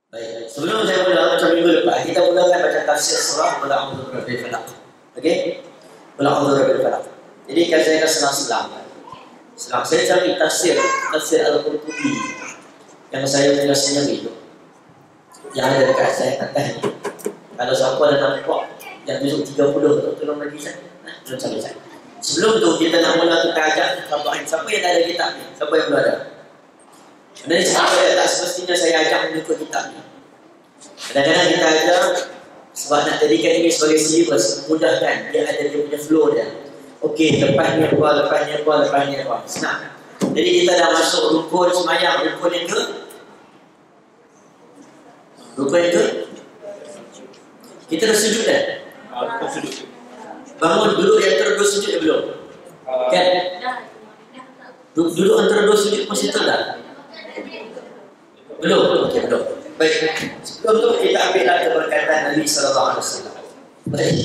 Baik, sebelum saya mula macam minggu lepas, kita mulakan baca tafsir surah Qul a'udzu birabbil falaq. Okey? Qul a'udzu birabbil falaq. Jadi kan saya akan selang-selang. Selang saya cari tafsir Al-Qurtubi yang saya punya sendiri itu. Yang ada dekat saya atas ni. Kalau siapa ada nampak yang tujuh 30 tu, tolong bagi saya. Tolong cari saya. Sebelum tu kita nak mula kita ajak siapa yang ada kitab ni? Siapa yang belum ada? Dan saya tak semestinya saya ajak mengikut kitab ni. Kadang-kadang kita ajak sebab nak jadikan ini sebagai silibus, mudahkan. Dia ada dia punya flow dia. Okey, lepas ni apa, senang. Jadi kita dah masuk rukun semayang, rukun yang ke? Kita dah sujud dah? Bangun duduk yang antara dua sujud belum? Kan? Duduk antara dua sujud masih tu dah? Belum. Okey, belum. Baik. Sebelum tu kita ambillah keberkatan Nabi sallallahu alaihi wasallam. Baik.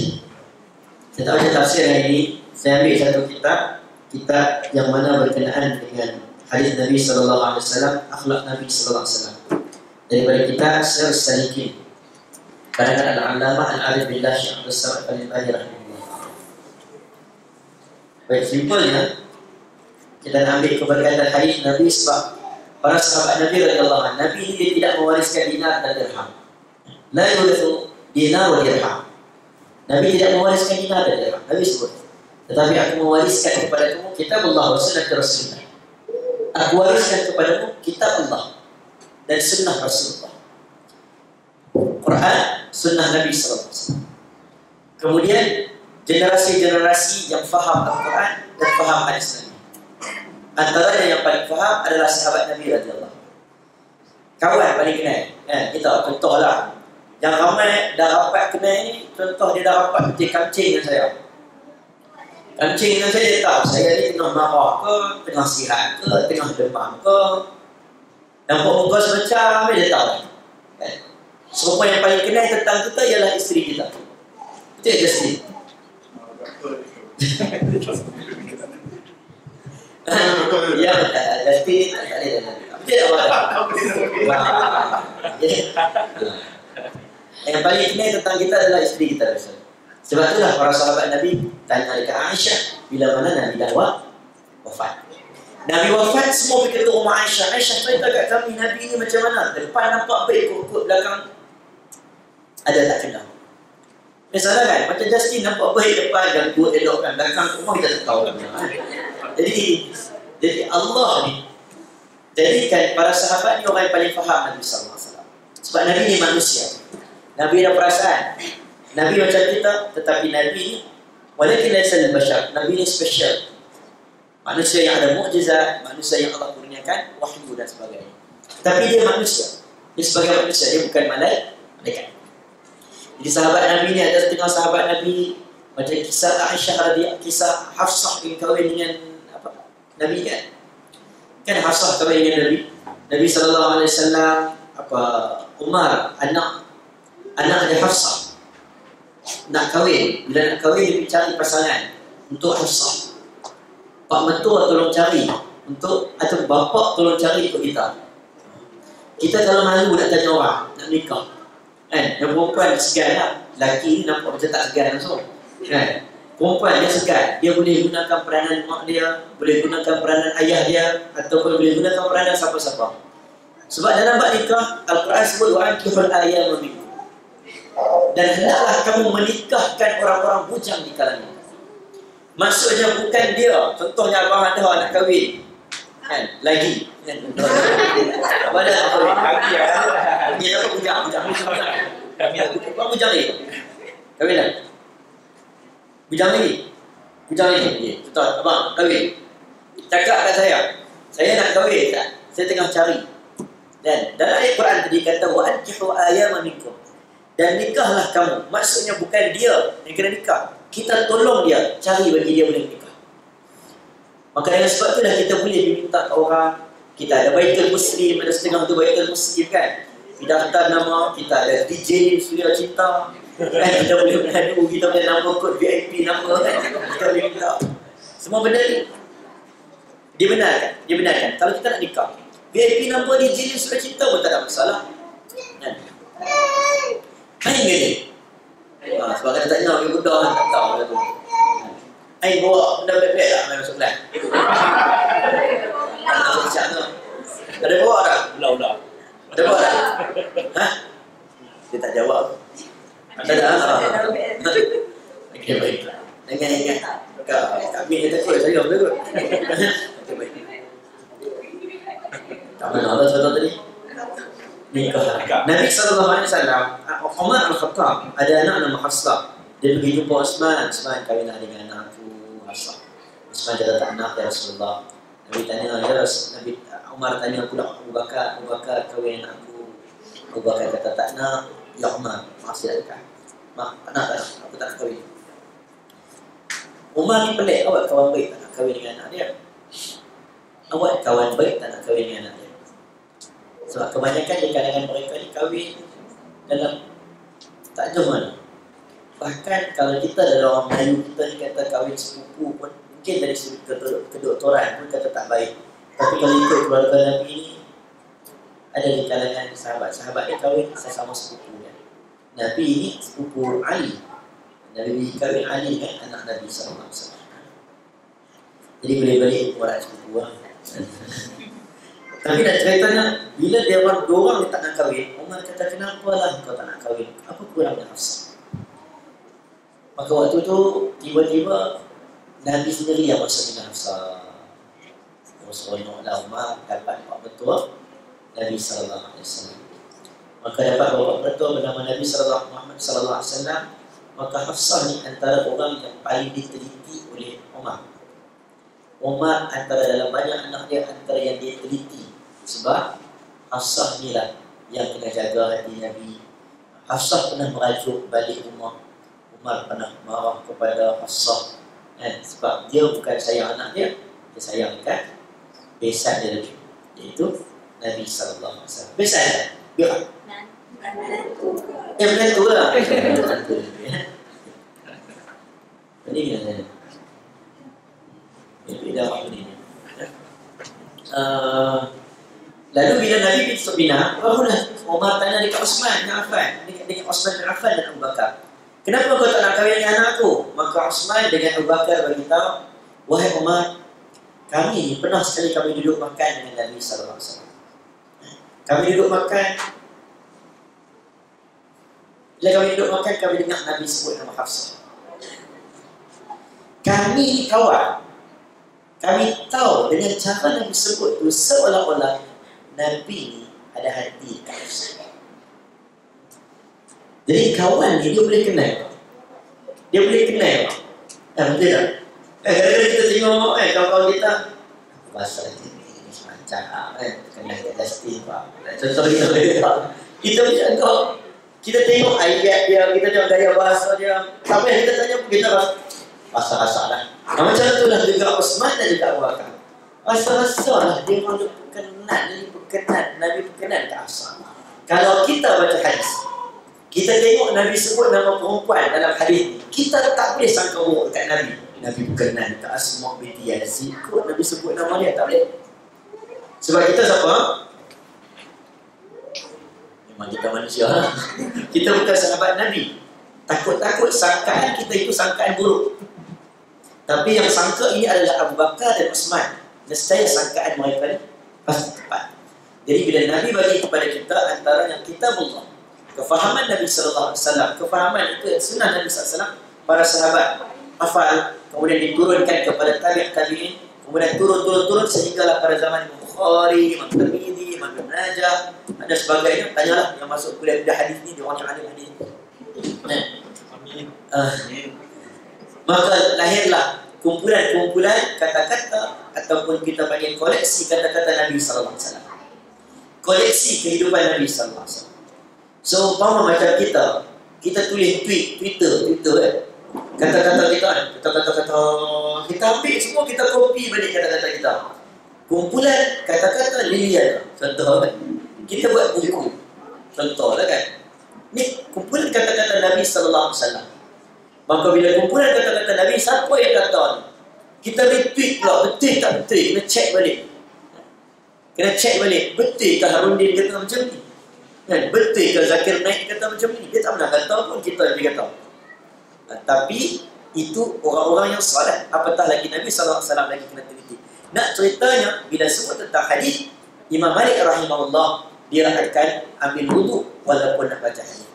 Saya tak baca tafsir hari ini. Saya ambil satu kitab yang mana berkenaan dengan hadis Nabi sallallahu alaihi wasallam, akhlak Nabi sallallahu alaihi wasallam. Daripada kitab Sirr Salikin. Karangan Al-Allamah Al-Arif Billah Syekh Abdul Samad Al-Bani rahimahullah. Baik, simpelnya kita nak ambil keberkatan hadis Nabi sebab para sahabat Nabi radhiyallahu anhu, Nabi ini dia tidak mewariskan dinar dan dirham. La yurithu dinar wa dirham. Nabi tidak mewariskan dinar dan dirham. Nabi sebut, tetapi aku mewariskan kepadamu kitab Allah wa sunnah Rasulullah. Aku wariskan kepadamu kitab Allah dan sunnah Rasulullah. Quran, sunnah Nabi sallallahu alaihi wasallam. Kemudian generasi-generasi yang faham Al-Quran dan faham hadis Nabi. Antaranya yang paling faham adalah sahabat Nabi radhiyallahu. Kawan paling kenal. Kita contohlah. Yang ramai dah rapat kenal ni, contoh dia dah rapat macam kancing dengan saya. Kancing dengan saya, dia tahu saya ni tengah marah ke, tengah sihat ke, tengah demam ke. Nampak muka semacam dia tahu. Siapa yang paling kenal tentang kita ialah isteri kita. Betul ke isteri? Ya, Justin tak boleh dah. Betul tak apa? Yang paling kenal tentang kita adalah isteri kita. Sebab itulah para sahabat Nabi tanya dekat Aisyah bila mana Nabi dah wafat. Nabi wafat, semua pergi ke rumah Aisyah. Aisyah cerita kat kami, Nabi ni macam mana? Depan nampak baik, kot belakang ada tak kenal. Misalnya kan, macam Justin nampak baik depan dan kuat elok kan, belakang rumah kita tak tahu. Jadi Allah ni jadikan para sahabat ni orang yang paling faham Nabi sallallahu alaihi wasallam. Sebab Nabi ni manusia. Nabi ada perasaan. Nabi macam kita, tetapi Nabi ni walakin laisa al-bashar. Nabi ni special. Manusia yang ada mukjizat, manusia yang Allah kurniakan wahyu dan sebagainya. Tapi dia manusia. Dia sebagai manusia, dia bukan malaikat. Jadi sahabat Nabi ni ada setengah sahabat Nabi macam kisah Aisyah radhiyallahu, kisah Hafsah yang kahwin dengan Nabi kan? Kan Hafsah kahwin dengan Nabi. Nabi sallallahu alaihi wasallam Umar anak dia Hafsah nak kahwin. Bila nak kahwin dia pergi cari pasangan untuk Hafsah. Pak mentua tolong cari untuk, atau bapa tolong cari untuk kita. Kita kalau malu nak tanya orang nak nikah. Kan? Yang perempuan segan lah. Lelaki ni nampak macam tak segan langsung. Kan? Perempuan dia segan. Dia boleh gunakan peranan mak dia, boleh gunakan peranan ayah dia, ataupun boleh gunakan peranan siapa-siapa. Sebab dalam bab nikah, Al-Quran sebut wa ankihul ayyama minkum. Dan hendaklah kamu menikahkan orang-orang bujang di kalangan. Maksudnya bukan dia. Contohnya abang ada nak kahwin. Kan? Lagi. Apa ada nak kahwin? Dia dapat bujang. Abang bujang lagi? Kahwin tak? Bujang lagi? Betul, abang kahwin. Cakap kat saya nak kahwin tak? Saya tengah cari. Dan dalam ayat Quran tadi kata wa ankihu ayyama minkum. Dan nikahlah kamu. Maksudnya bukan dia yang kena nikah. Kita tolong dia, cari bagi dia boleh nikah. Maka dengan sebab itulah kita boleh diminta ke orang. Kita ada Baitul Muslim, ada setengah tu Baitul Muslim kan. Kita daftar nama, kita ada DJ Suria Cinta. Kan kita boleh mengadu, kita boleh nama kod VIP nama kan. Kita boleh minta. Semua benda ni dibenarkan. Kalau kita nak nikah, VIP nama DJ Suria Cinta pun tak ada masalah. Kan? Ai bawa benda beg-beg lah main masuk kelas. Anak siap tu. Ada bawa tak? Ulah. Ada bawa tak? Hah? Dia tak jawab. Ada dah. Okey, baik. Ingat. Kami dia takut saya betul. Okey, baik. Tak mana Allah tadi? Nikah. Nabi SAW, Umar Al-Khattab, ada anak nama Hafsah. Dia pergi jumpa Osman. Osman, kahwinlah dengan anak aku, Hafsah. Osman kata tak nak ya Rasulullah. Nabi tanya, Nabi Umar tanya pula Abu Bakar kahwin anak aku. Abu Bakar kata tak nak. Ya Umar, masih ada kan? Tak nak, aku tak nak kahwin. Umar ni pelik, awak kawan baik tak nak kahwin dengan anak dia. Awak kawan baik tak nak kahwin dengan anak dia. Sebab kebanyakan di kalangan mereka ni kahwin dalam tak jauh mana. Bahkan kalau kita dalam orang Melayu, kita ni kata kahwin sepupu pun mungkin dari segi kedoktoran pun kata tak baik. Tapi kalau ikut keluarga Nabi ni, ada di kalangan sahabat-sahabat dia kahwin sesama sepupu dia. Nabi ni sepupu Ali. Nabi kahwin Ali dengan anak Nabi SAW. Jadi boleh-boleh orang sepupu lah. Tapi nak ceritanya, bila dia orang dua orang tak nak kahwin, Umar kata, kenapa lah kau tak nak kahwin? Apa kurangnya Hafsah? Maka waktu tu, tiba-tiba Nabi sendiri yang masuk dengan Hafsah. Rasulullah Umar dapat bapak betul Nabi SAW. Maka dapat bapak betul bernama Nabi SAW. Maka Hafsah ni antara orang yang paling diteliti oleh Umar. Umar antara dalam banyak anak dia, antara yang dia teliti. Sebab Hafsah ni lah yang kena jaga hati Nabi. Hafsah pernah merajuk balik rumah. Umar pernah marah kepada Hafsah, sebab dia bukan sayang anak dia, dia sayangkan besan dia lebih, iaitu Nabi SAW. Besan tak? Biar menantu lah. Ini bila beda apa ni? Lalu bila Nabi bin Bina, barulah Umar tanya dekat Osman bin Affan, dekat Osman bin Affan dan Abu Bakar, kenapa kau tak nak kahwin dengan anak aku? Maka Osman dengan Abu Bakar beritahu, wahai Umar, kami pernah sekali kami duduk makan dengan Nabi SAW. Kami duduk makan. Bila kami duduk makan, kami dengar Nabi sebut nama Hafsah. Kami kawan. Kami tahu dengan cara Nabi sebut tu seolah-olah Nabi ni ada hati kat Hafsah. Jadi kawan ni dia boleh kenal. Dia boleh kenal. Betul tak? Kadang-kadang kita tengok kawan-kawan kita pasal ini semacam kenal kat Justin Pak. Contoh kita macam kau. Kita tengok ayat dia, kita tengok gaya bahasa dia. Sampai kita tanya kita rasa-rasa lah. Macam itulah juga Osman dan juga Abu Bakar. Rasa-rasa lah dia orang berkenan, Nabi berkenan ke Hafsah. Kalau kita baca hadis, kita tengok Nabi sebut nama perempuan dalam hadis ni, kita tak boleh sangka buruk dekat Nabi. Nabi berkenan ke Asma binti Yazid, kok Nabi sebut nama dia, tak boleh. Sebab kita siapa? Memang kita manusia lah. Kita bukan sahabat Nabi. Takut-takut sangkaan kita itu sangkaan buruk. Tapi yang sangka ini adalah Abu Bakar dan Osman. Nescaya sangkaan mereka ni pasti tepat. Jadi bila Nabi bagi kepada kita antara yang kitabullah, kefahaman Nabi SAW, kefahaman itu sunnah Nabi SAW, para sahabat hafal, kemudian diturunkan kepada tabi'in, kemudian turun sehinggalah pada zaman Imam Bukhari, Imam Tirmidzi, Imam Ibn Majah, ada sebagainya. Tanyalah yang masuk kuliah hadis ni, dia orang yang alim hadis. Maka lahirlah kumpulan-kumpulan kata-kata ataupun kita panggil koleksi kata-kata Nabi SAW. Koleksi kehidupan Nabi SAW. So, umpama macam kita tulis Twitter kata-kata kita, kata-kata kita ambil semua, kita copy balik kata-kata kita. Kumpulan kata-kata Lilian, contoh kan. Kita buat buku, contoh lah kan. Ni kumpulan kata-kata Nabi SAW. Maka bila kumpulan kata-kata Nabi, siapa yang kata ni? Kita retweet pula, betul tak betul? Kena check balik. Betul ke Harundin kata macam ni? Betul ke Zakir Naik kata macam ni? Dia tak pernah kata pun, kita yang dia kata. Tapi Itu orang-orang yang solat. Apatah lagi Nabi SAW lagi kena teliti. Nak ceritanya, bila semua tentang hadis, Imam Malik rahimahullah, dia akan ambil wudu walaupun nak baca hadis.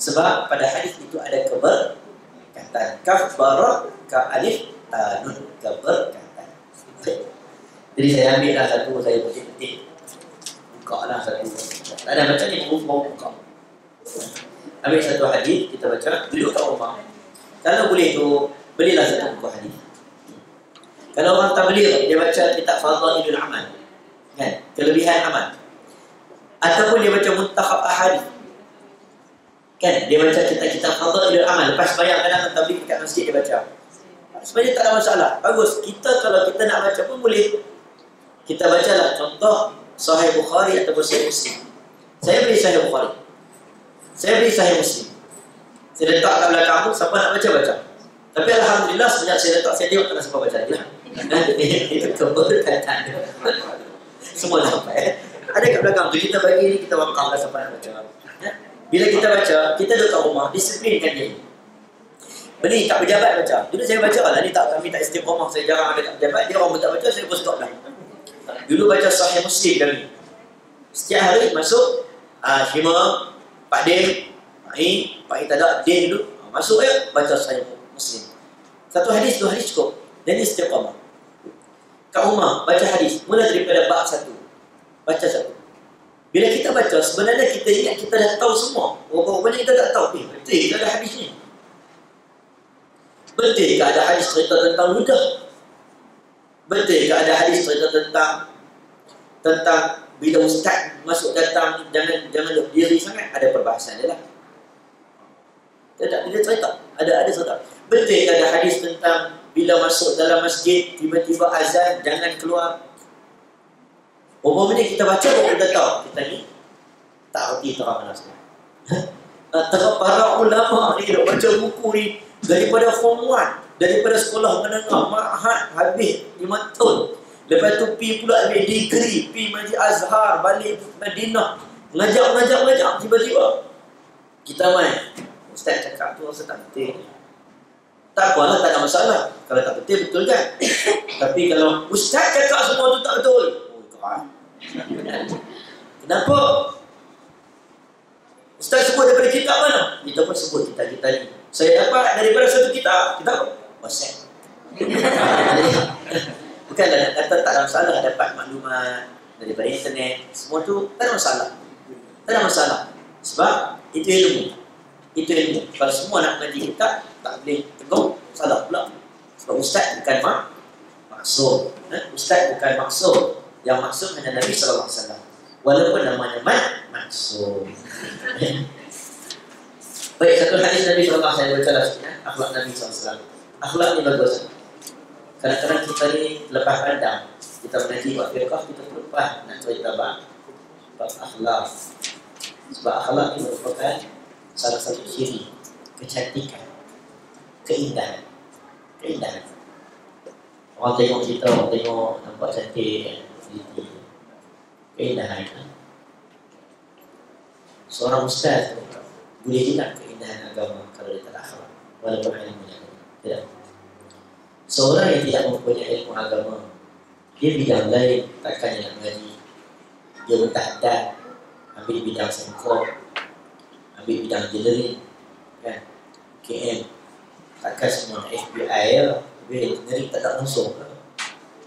Sebab pada hadis itu ada keberkatan. Kafara ka alif nun, keberkatan. Jadi saya ambil lah satu, saya petik-petik. Buka lah satu. Tak ada baca ni, mau buka. Ambil satu hadis, kita baca, duduk kat rumah. Kalau boleh tu, belilah satu buku hadis. Kalau orang tak beli, dia baca kitab Fadailul Amal, kan? Kelebihan amal. Ataupun dia baca Muntakhab Ahadith, kan? Dia baca kitab Fadailul Amal. Lepas bayar kadang tabligh kat masjid dia baca. Sebenarnya tak ada masalah. Bagus. Kita kalau kita nak baca pun boleh. Kita bacalah contoh Sahih Bukhari ataupun Sahih Muslim. Saya beli Sahih Bukhari. Saya beli Sahih Muslim. Saya letak kat belakang tu, siapa nak baca-baca. Tapi Alhamdulillah, sejak saya letak, saya tengok tak ada siapa baca lagi lah. Itu keberkatan. Semua sampai. Ada kat belakang tu, kita bagi ni, kita wakaf lah siapa nak baca. Bila kita baca, kita duduk kat rumah, disiplinkan diri. Beli kat pejabat baca. Dulu saya baca lah, ni tak, kami tak istiqamah, saya jarang ada kat pejabat. Dia orang tak baca, saya pun stop lah. Dulu baca Sahih Muslim kami. Setiap hari masuk, Syima, Pak Din, Pak I tak ada, dia dulu masuk ya, baca Sahih Muslim. Satu hadis, dua hadis cukup. Dan ini istiqamah. Kat rumah, baca hadis. Mula daripada bab satu. Baca satu. Bila kita baca, sebenarnya kita ingat kita dah tahu semua. Rupanya kita tak tahu. Betul ke ada hadis ni? Betul ke ada hadis cerita tentang ludah? Betul ke ada hadis cerita tentang bila ustaz masuk datang, jangan berdiri sangat. Ada perbahasan dia lah. Tidak, dia cerita. Ada cerita. Betul ada hadis tentang bila masuk dalam masjid, tiba-tiba azan, jangan keluar. Umpamanya kita baca, kita tahu. Kita ni tak erti terang mana sebenarnya. Para ulama ni, baca buku ni, daripada form 1, daripada sekolah menengah, ma'had, habis 5 tahun. Lepas tu pi pula ambil degree, pi Masjid Azhar, balik Madinah, ngajak, tiba-tiba kita main. Ustaz cakap tu rasa tak betul. Tak apalah, tak ada masalah. Kalau tak betul kan. Tapi kalau Ustaz cakap semua tu tak betul, kenapa? Ustaz sebut daripada kitab mana? Kita pun sebut kitab-kitab ni. Saya dapat daripada satu kitab WhatsApp. Bukanlah nak kata tak ada masalah dapat maklumat daripada internet. Semua tu tak ada masalah. Tak ada masalah. Sebab itu ilmu. Itu ilmu. Kalau semua nak mengaji kitab, tak boleh tegur, salah pula. Sebab Ustaz bukan maksud. Ustaz bukan maksud. Yang maksud hanya Nabi SAW. Walaupun namanya maksud. Baik, satu hadis Nabi SAW saya baca lah sikit. Akhlak Nabi SAW. Akhlak ni bagus. Kadang-kadang kita ni lepas pandang. Kita mengaji buat firqah, kita terlepas nak cerita bab akhlak. Sebab akhlak ni merupakan salah satu ciri kecantikan, keindahan. Orang tengok kita, orang tengok nampak cantik, keindahan. Seorang ustaz boleh hilang keindahan agama kalau dia tak akhlak, walaupun ilmunya tidak. Seorang yang tidak mempunyai ilmu agama, dia bidang lain takkan nak mengaji. Dia bertahadat, ambil bidang sengkok, ambil bidang engineering, kan? KM, takkan semua FBI lah. Habis engineering tak ada langsung lah.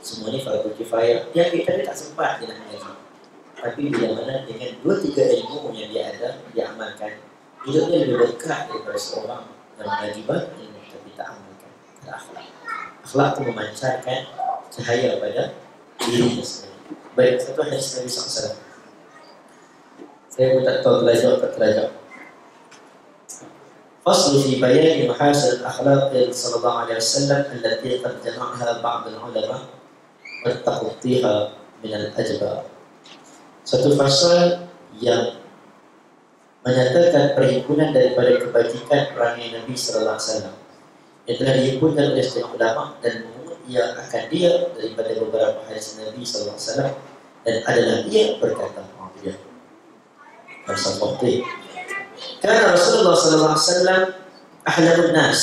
Semua ni fardu kifayah. Dia ambil tapi tak sempat dia nak mengaji. Tapi bila mana dengan 2-3 ilmu yang dia ada, dia amalkan, hidupnya lebih dekat daripada seorang yang mengaji banyak ilmu tapi tak amalkan. Tak akhlak. Akhlak itu memancarkan cahaya pada dirinya sendiri. Baik, satu hadis Nabi SAW. Saya pun tak tahu terlajar atau tak terlajar. فصل في بيان محاسن الأخلاق صلى الله عليه وسلم التي قد جمعها بعض العلماء والتخطيها من الأجبار. Satu fasal yang menyatakan perhimpunan daripada kebajikan perangai Nabi Sallallahu Alaihi Wasallam yang telah dihimpunkan oleh setengah ulama dan ia akan dia daripada beberapa hadis Nabi Sallallahu Alaihi Wasallam dan adalah ia berkata Karena Rasulullah SAW ahlamun nas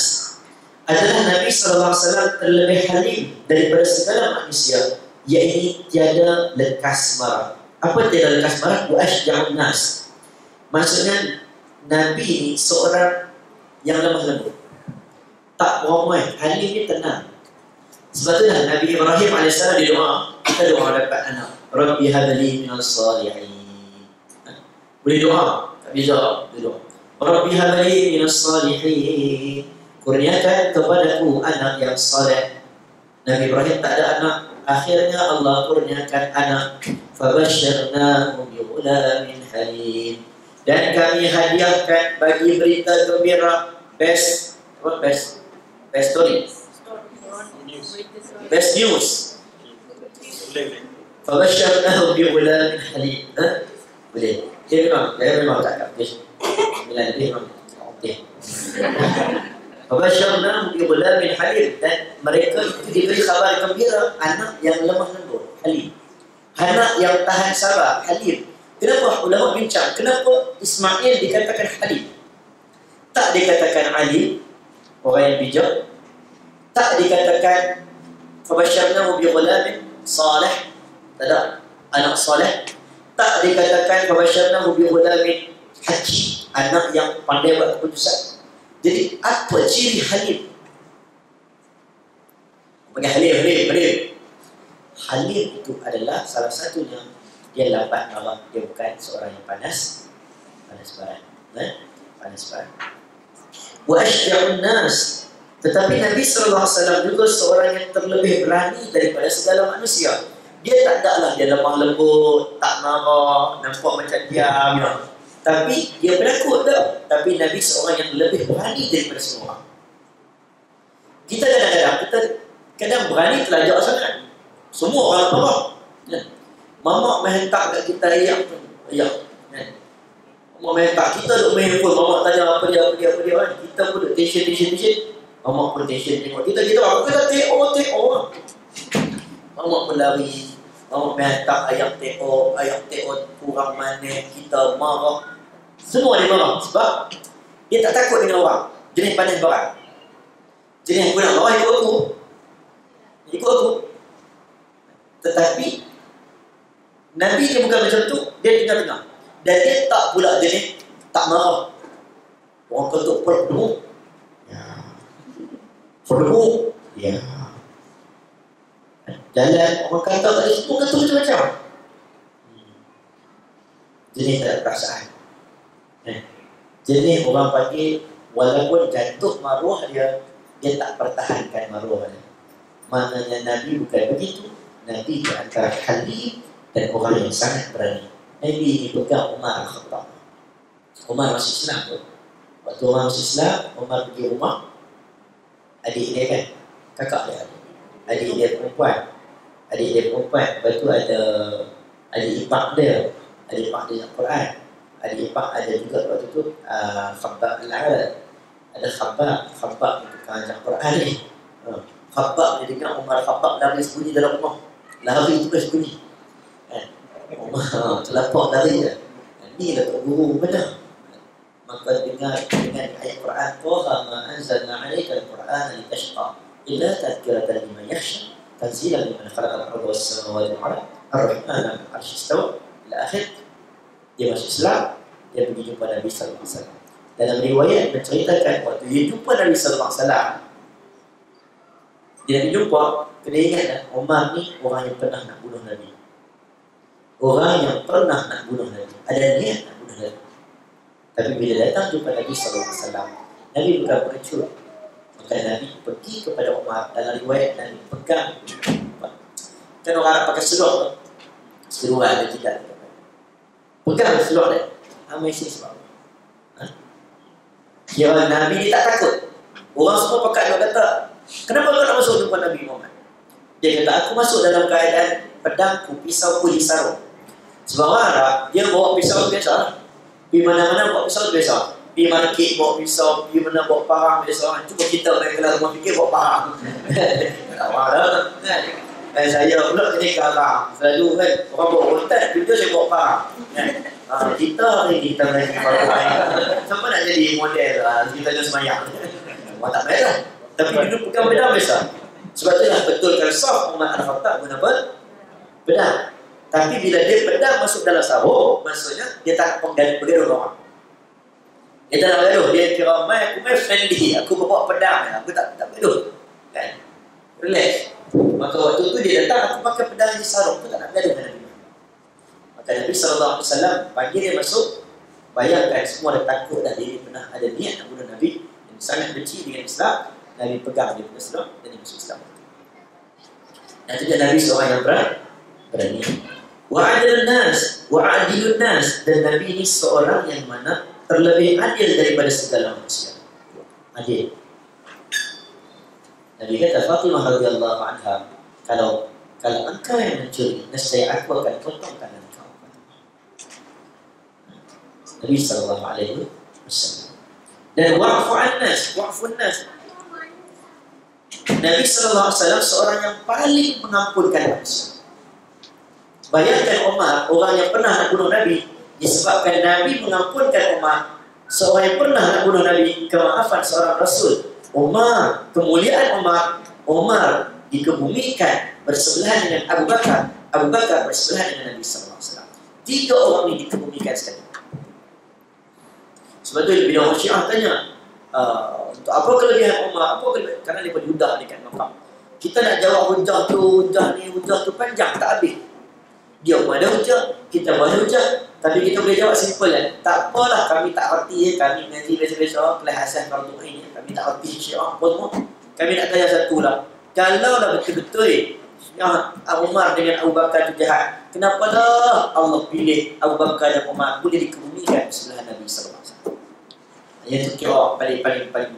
adalah Nabi SAW terlebih halim daripada segala manusia, iaitu tiada lekas marah. Apa tiada lekas marah? Wa asja'un nas. Maksudnya Nabi ni seorang yang lemah lembut, tak beramai, halim ni tenang. Sebab itulah Nabi Ibrahim AS dia doa, kita doa dapat anak, Rabbi habli minal salihin. Boleh doa, tak bisa doa, Rabbi habli minas salihin, kurniakan kepadaku anak yang saleh. Nabi Ibrahim tak ada anak, akhirnya Allah kurniakan anak. Fabasyarnahu bighulamin halim, dan kami hadiahkan bagi berita gembira, best story, best news. Fabasyarnahu bighulamin halim. Boleh. Dia memang tak ada. Bila dia memang okey. Fabasyarnahu bighulamin halim, dan mereka itu diberi khabar gembira anak yang lemah lembut, halim. Anak yang tahan sabar, halim. Kenapa ulama bincang? Kenapa Ismail dikatakan halim? Tak dikatakan alim, orang yang bijak. Tak dikatakan fabasyarnahu bighulamin salih, tak ada anak saleh. Tak dikatakan fabasyarnahu bighulamin hakim, anak yang pandai buat keputusan. Jadi apa ciri halim? Bagi halim. Halim itu adalah salah satunya dia lambat marah, dia bukan seorang yang panas barat. Panas barat. Wa asja'un nas, tetapi Nabi SAW juga seorang yang terlebih berani daripada segala manusia. Dia tak adalah dia lemah lembut, tak marah, nampak macam diam, tapi dia penakut tak? Tapi Nabi seorang yang lebih berani daripada semua orang. Kita kadang-kadang berani terlajak sangat. Semua orang marah. Mamak menghentak kat kita ayam. Mamak menghentak, kita duduk main handphone, mamak tanya apa dia. Kita pun duduk tension. Mamak pun tension tengok. Kita aku kata TO. Mamak pun lari. Mamak menghentak ayam TO kurang manis, kita marah. Semua dia marah sebab dia tak takut dengan orang. Jenis panas barat. Jenis aku nak marah ikut aku. Tetapi Nabi dia bukan macam tu, dia tengah-tengah. Dan dia tak pula jenis tak marah. Orang ketuk perut, ya. Jalan orang kata tadi semua ketuk macam-macam. Jenis tak ada perasaan. Jenis orang panggil walaupun jatuh maruah dia tak pertahankan maruah dia. Maknanya Nabi bukan begitu. Nabi di antara halim dan orang yang sangat berani. Nabi ini pegang Umar Al-Khattab. Umar masih Islam tu. Waktu Umar masih Islam, Umar pergi rumah adik dia kan, kakak dia. Adik dia perempuan. Lepas tu ada adik ipar dia. Adik ipar dia Al-Quran. Adik ipar ada juga waktu tu Khabbab Al-Arad. Ada Khabbab itu kan Al-Quran ni. Khabbab dia dengar Umar Khabbab lari sembunyi dalam rumah. Lari tu sembunyi. Umar terlapak lari dia. Ni lah guru benar. Maka dengan ayat Quran, Taha ma anzalna 'alaika al-Qur'ana litashqa illa tadhkiratan liman yakhsha tanzilan liman khalaqa al-arda was-samawati wal-'ala ar-rahmanu 'ala al-'arsy istawa. Ila akhir. Dia masuk Islam, dia pergi jumpa Nabi sallallahu alaihi wasallam. Dalam riwayat menceritakan waktu dia jumpa Nabi sallallahu alaihi wasallam, dia jumpa, kena ingat Umar ni orang yang pernah nak bunuh Nabi. Ada niat nak bunuh Nabi. Tapi bila datang jumpa Nabi SAW, Nabi bukan pengecut. Maka Nabi pergi kepada Umar. Dalam riwayat Nabi pegang. Kan orang nak pakai seluar. Seluar ada tidak. Pegang seluar dia. Amazing sebab. Kira Nabi dia tak takut. Orang semua pakai dia kata, kenapa kau nak masuk jumpa Nabi Muhammad? Dia kata, aku masuk dalam keadaan pedangku, pisauku disarung. Sebab orang Arab, dia bawa pisau biasa. Pergi mana-mana bawa pisau biasa. Pergi market bawa pisau, pergi mana bawa parang biasa. Cuba kita orang kelas rumah fikir bawa parang. Tak marah kan? Saya pula kena karang. Selalu kan, orang bawa rotan, bila saya bawa parang. Kita ni parang. Siapa nak jadi model? Kita ada semayang. Orang tak merah. Tapi duduk pegang pedang biasa. Sebab itulah betul kalau saf Umar Al-Khattab guna pedang. Tapi bila dia pedang masuk dalam sahur, maksudnya dia tak bergaduh orang. Dia tak nak bergaduh. Dia kira aku main friendly. Aku bawa pedang. Aku tak bergaduh. Kan? Relax. Maka waktu tu dia datang, aku pakai pedang di sarung. Aku tak nak bergaduh dengan Nabi. Maka Nabi SAW panggil dia masuk. Bayangkan semua dah takut dah. Dia pernah ada niat nak bunuh Nabi. Yang sangat benci dengan Islam. Nabi pegang dia punya Islam dan dia masuk Islam. Dan itu dia Nabi seorang yang berani. Wa'adilun nas. Dan Nabi ini seorang yang mana terlebih adil daripada segala manusia. Adil. Nabi kata Fatimah radhiyallahu anha, kalau engkau yang mencuri, nescaya aku akan potongkan engkau. Nabi sallallahu alaihi wasallam. Dan wa'fun nas. Nabi sallallahu alaihi wasallam seorang yang paling mengampunkan manusia. Bayangkan Umar, orang yang pernah nak bunuh Nabi, disebabkan Nabi mengampunkan Umar, seorang yang pernah nak bunuh Nabi, kemaafan seorang Rasul. Kemuliaan Umar dikebumikan bersebelahan dengan Abu Bakar. Abu Bakar bersebelahan dengan Nabi sallallahu alaihi wasallam. 3 orang ini dikebumikan sekali. Sebab tu bila orang Syiah tanya, untuk apa kelebihan Umar? Kerana dia berhujah dekat makam. Kita nak jawab hujah tu panjang tak habis. Dia pun ada hujah, kita pun ada hujah. Tapi kita boleh jawab simple kan. Tak apalah, kami tak erti. Kami mengaji biasa-biasa kelas asas fardu ain. Kami tak erti Syiah apa semua. Kami nak tanya satu lah. Kalau lah betul-betul Umar dengan Abu Bakar itu jahat, kenapa dah Allah pilih Abu Bakar dan Umar boleh dikebumikan sebelah Nabi sallallahu alaihi wasallam? Yang tu kira paling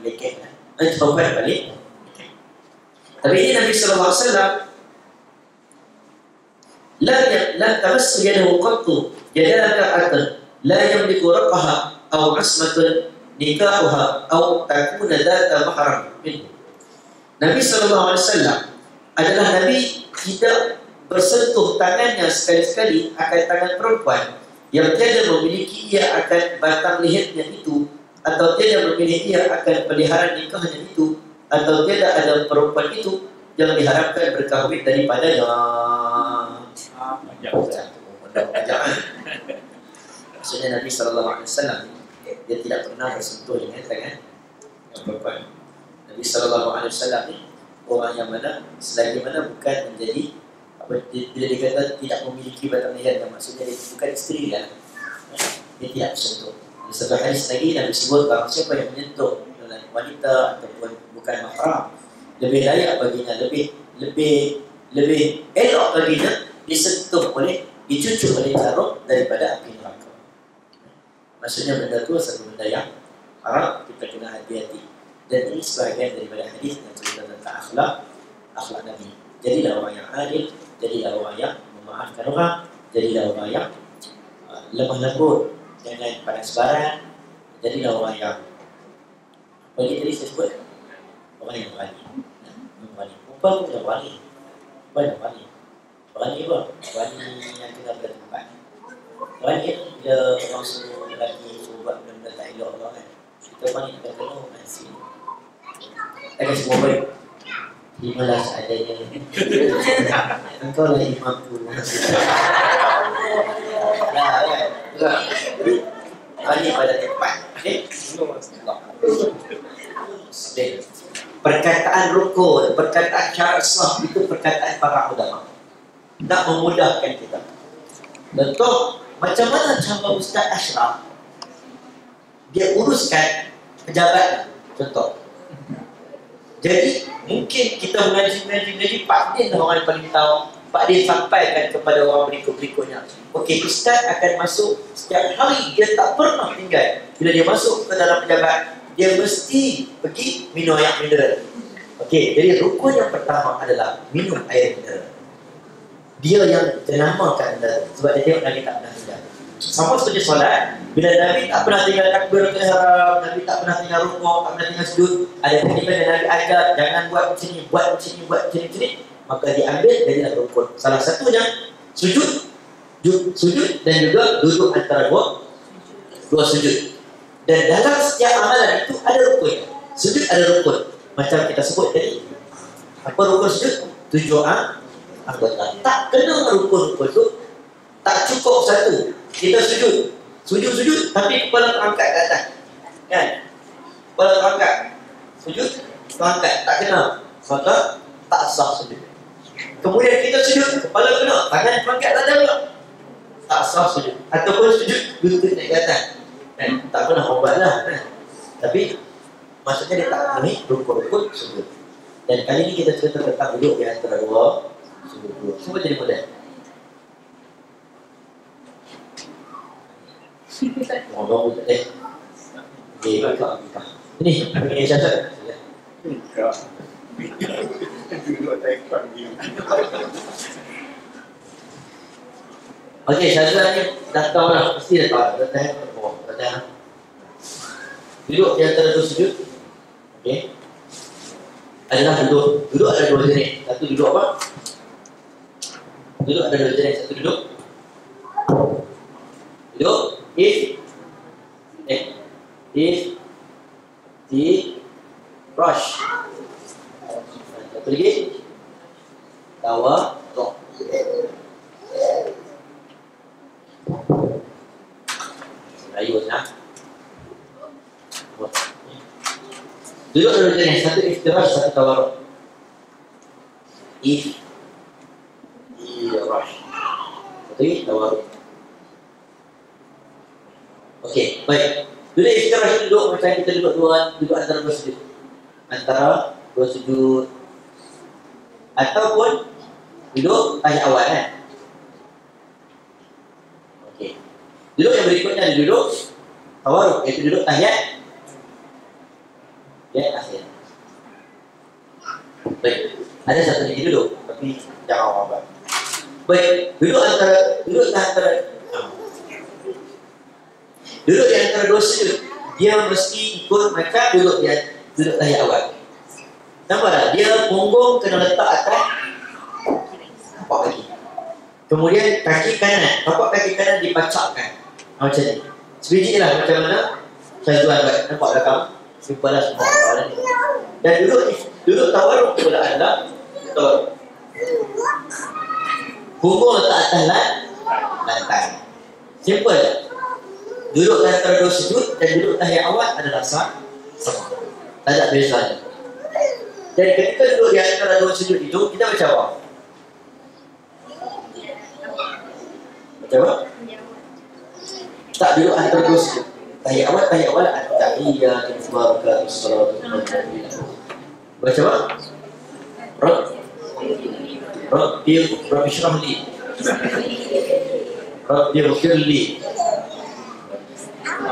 lekeh lah. Jawapan paling. Tapi ini Nabi sallallahu alaihi wasallam la tamassu yadahu qattu yadaka akan la yamliku raqaha aw asmatun nikahuha aw takuna dhata mahram minhu. Nabi sallallahu alaihi wasallam adalah Nabi tidak bersentuh tangannya sekali-sekali akan tangan perempuan yang tiada memiliki ia akan batang lehernya itu, atau tiada memiliki ia akan peliharaan nikahnya itu, atau tiada ada perempuan itu yang diharapkan berkahwin daripadanya. Maksudnya Nabi SAW dia tidak pernah bersentuh dengan tangan perempuan. Nabi SAW ni orang yang mana selagi mana bukan menjadi bila dikata tidak memiliki batang leher, maksudnya dia bukan isteri lah. Dia tidak bersentuh. Di satu hadis lagi Nabi sebut bahawa siapa yang menyentuh wanita ataupun bukan mahram, lebih layak baginya, lebih elok baginya disentuh oleh, dicucuk oleh jarum daripada api neraka. Maksudnya benda tu satu benda yang haram, kita kena hati-hati. Dan ini sebahagian daripada hadis yang cerita tentang akhlak Nabi. Jadilah orang yang adil, jadilah orang yang memaafkan orang, jadilah orang yang lemah lembut, jangan panas baran, jadilah orang yang bagi tadi saya sebut orang yang berani. Upah pun yang berani. Berani apa? Berani yang kena bertempat. Berani bila orang suruh lelaki suruh buat benda-benda tak elok Allah kan. Kita berani nak penuh kan sini. Takkan semua baik. Imalah seadanya. Engkau lah imamku. Kan? Berani pada tempat. Perkataan rukun, perkataan syarat sah itu perkataan para ulama. Nak memudahkan kita. Contoh, macam mana cara Ustaz Ashraf dia uruskan pejabat. Contoh. Jadi mungkin kita mengaji Pak Din orang yang paling tahu. Pak Din sampaikan kepada orang berikut-berikutnya. Okey, Ustaz akan masuk setiap hari, dia tak pernah tinggal. Bila dia masuk ke dalam pejabat, dia mesti pergi minum air mineral. Okey, jadi rukun yang pertama adalah minum air mineral. Dia yang dinamakan anda sebab dia tengok Nabi tak pernah tinggal. Sama seperti solat, bila Nabi tak pernah tinggal takbiratul ihram, Nabi tak pernah tinggal rukuk, tak pernah tinggal sujud, ada ketiban yang Nabi ajar jangan buat macam ni, buat macam ni, maka diambil jadilah rukun. Salah satunya sujud dan juga duduk antara dua sujud. Dan dalam setiap amalan itu ada rukun. Sujud ada rukun. Macam kita sebut tadi, apa rukun sujud? 7 anggota. Tak kena rukun-rukun tu, tak cukup satu. Kita sujud, tapi kepala terangkat ke atas, kan? Kepala terangkat, sujud, terangkat, tak kena, maka tak sah sujud. Kemudian kita sujud, kepala kena, tangan terangkat tak ada pula, tak sah sujud. Ataupun sujud, lutut naik ke atas, kan? Tak pernah obat lah, kan? Tapi maksudnya dia tak penuhi rukun-rukun sujud. Dan kali ini kita cerita tentang duduk di antara dua sujud. Semua jadi mudah. Ngomong dia buka. Ini syarat. Okey, syarat ni dah tahu lah, mesti dah tahu. Dah duduk di antara dua sujud. Okey. Adalah duduk ada dua jenis. Satu duduk apa? Duduk ada dua jenis. Satu duduk rush. Satu lagi tawadhu. Ayo nah. Duduk ada dua jenis. Satu iftirash, satu tawadhu. Iftirash. Satu tawadhu. Okey, baik. Duduk iftirash duduk macam kita duduk antara dua sujud. Antara dua sujud. Ataupun duduk tahiyat awal, kan? Okey. Duduk yang berikutnya ada duduk tawadhu, iaitu duduk tahiyat akhir. Baik. Ada satu lagi duduk, tapi jangan awal. Baik. Duduk di antara dua sujud, dia mesti ikut macam duduk tahiyat awal. Nampak tak? Dia punggung kena letak atas tapak kaki. Kemudian kaki kanan, tapak kaki kanan dipacakkan. Macam ni. Sebiji lah macam mana Syazwan buat. Nampak belakang? Simpan lah semua soalan ni. Dan duduk tawadhu pula adalah tawadhu. Punggung letak atas lantai. Simple. Duduk antara dua sujud dan duduk tahiyat awal adalah sama. Tak ada bezanya. Dan ketika duduk di antara dua sujud itu, kita macam apa? Macam apa? Tak duduk antara dua sujud. Tahiyat awal at-tahiyyatu barakatuh salatu. Baca apa? Rabbi shrah li. Rabbi ighfir li.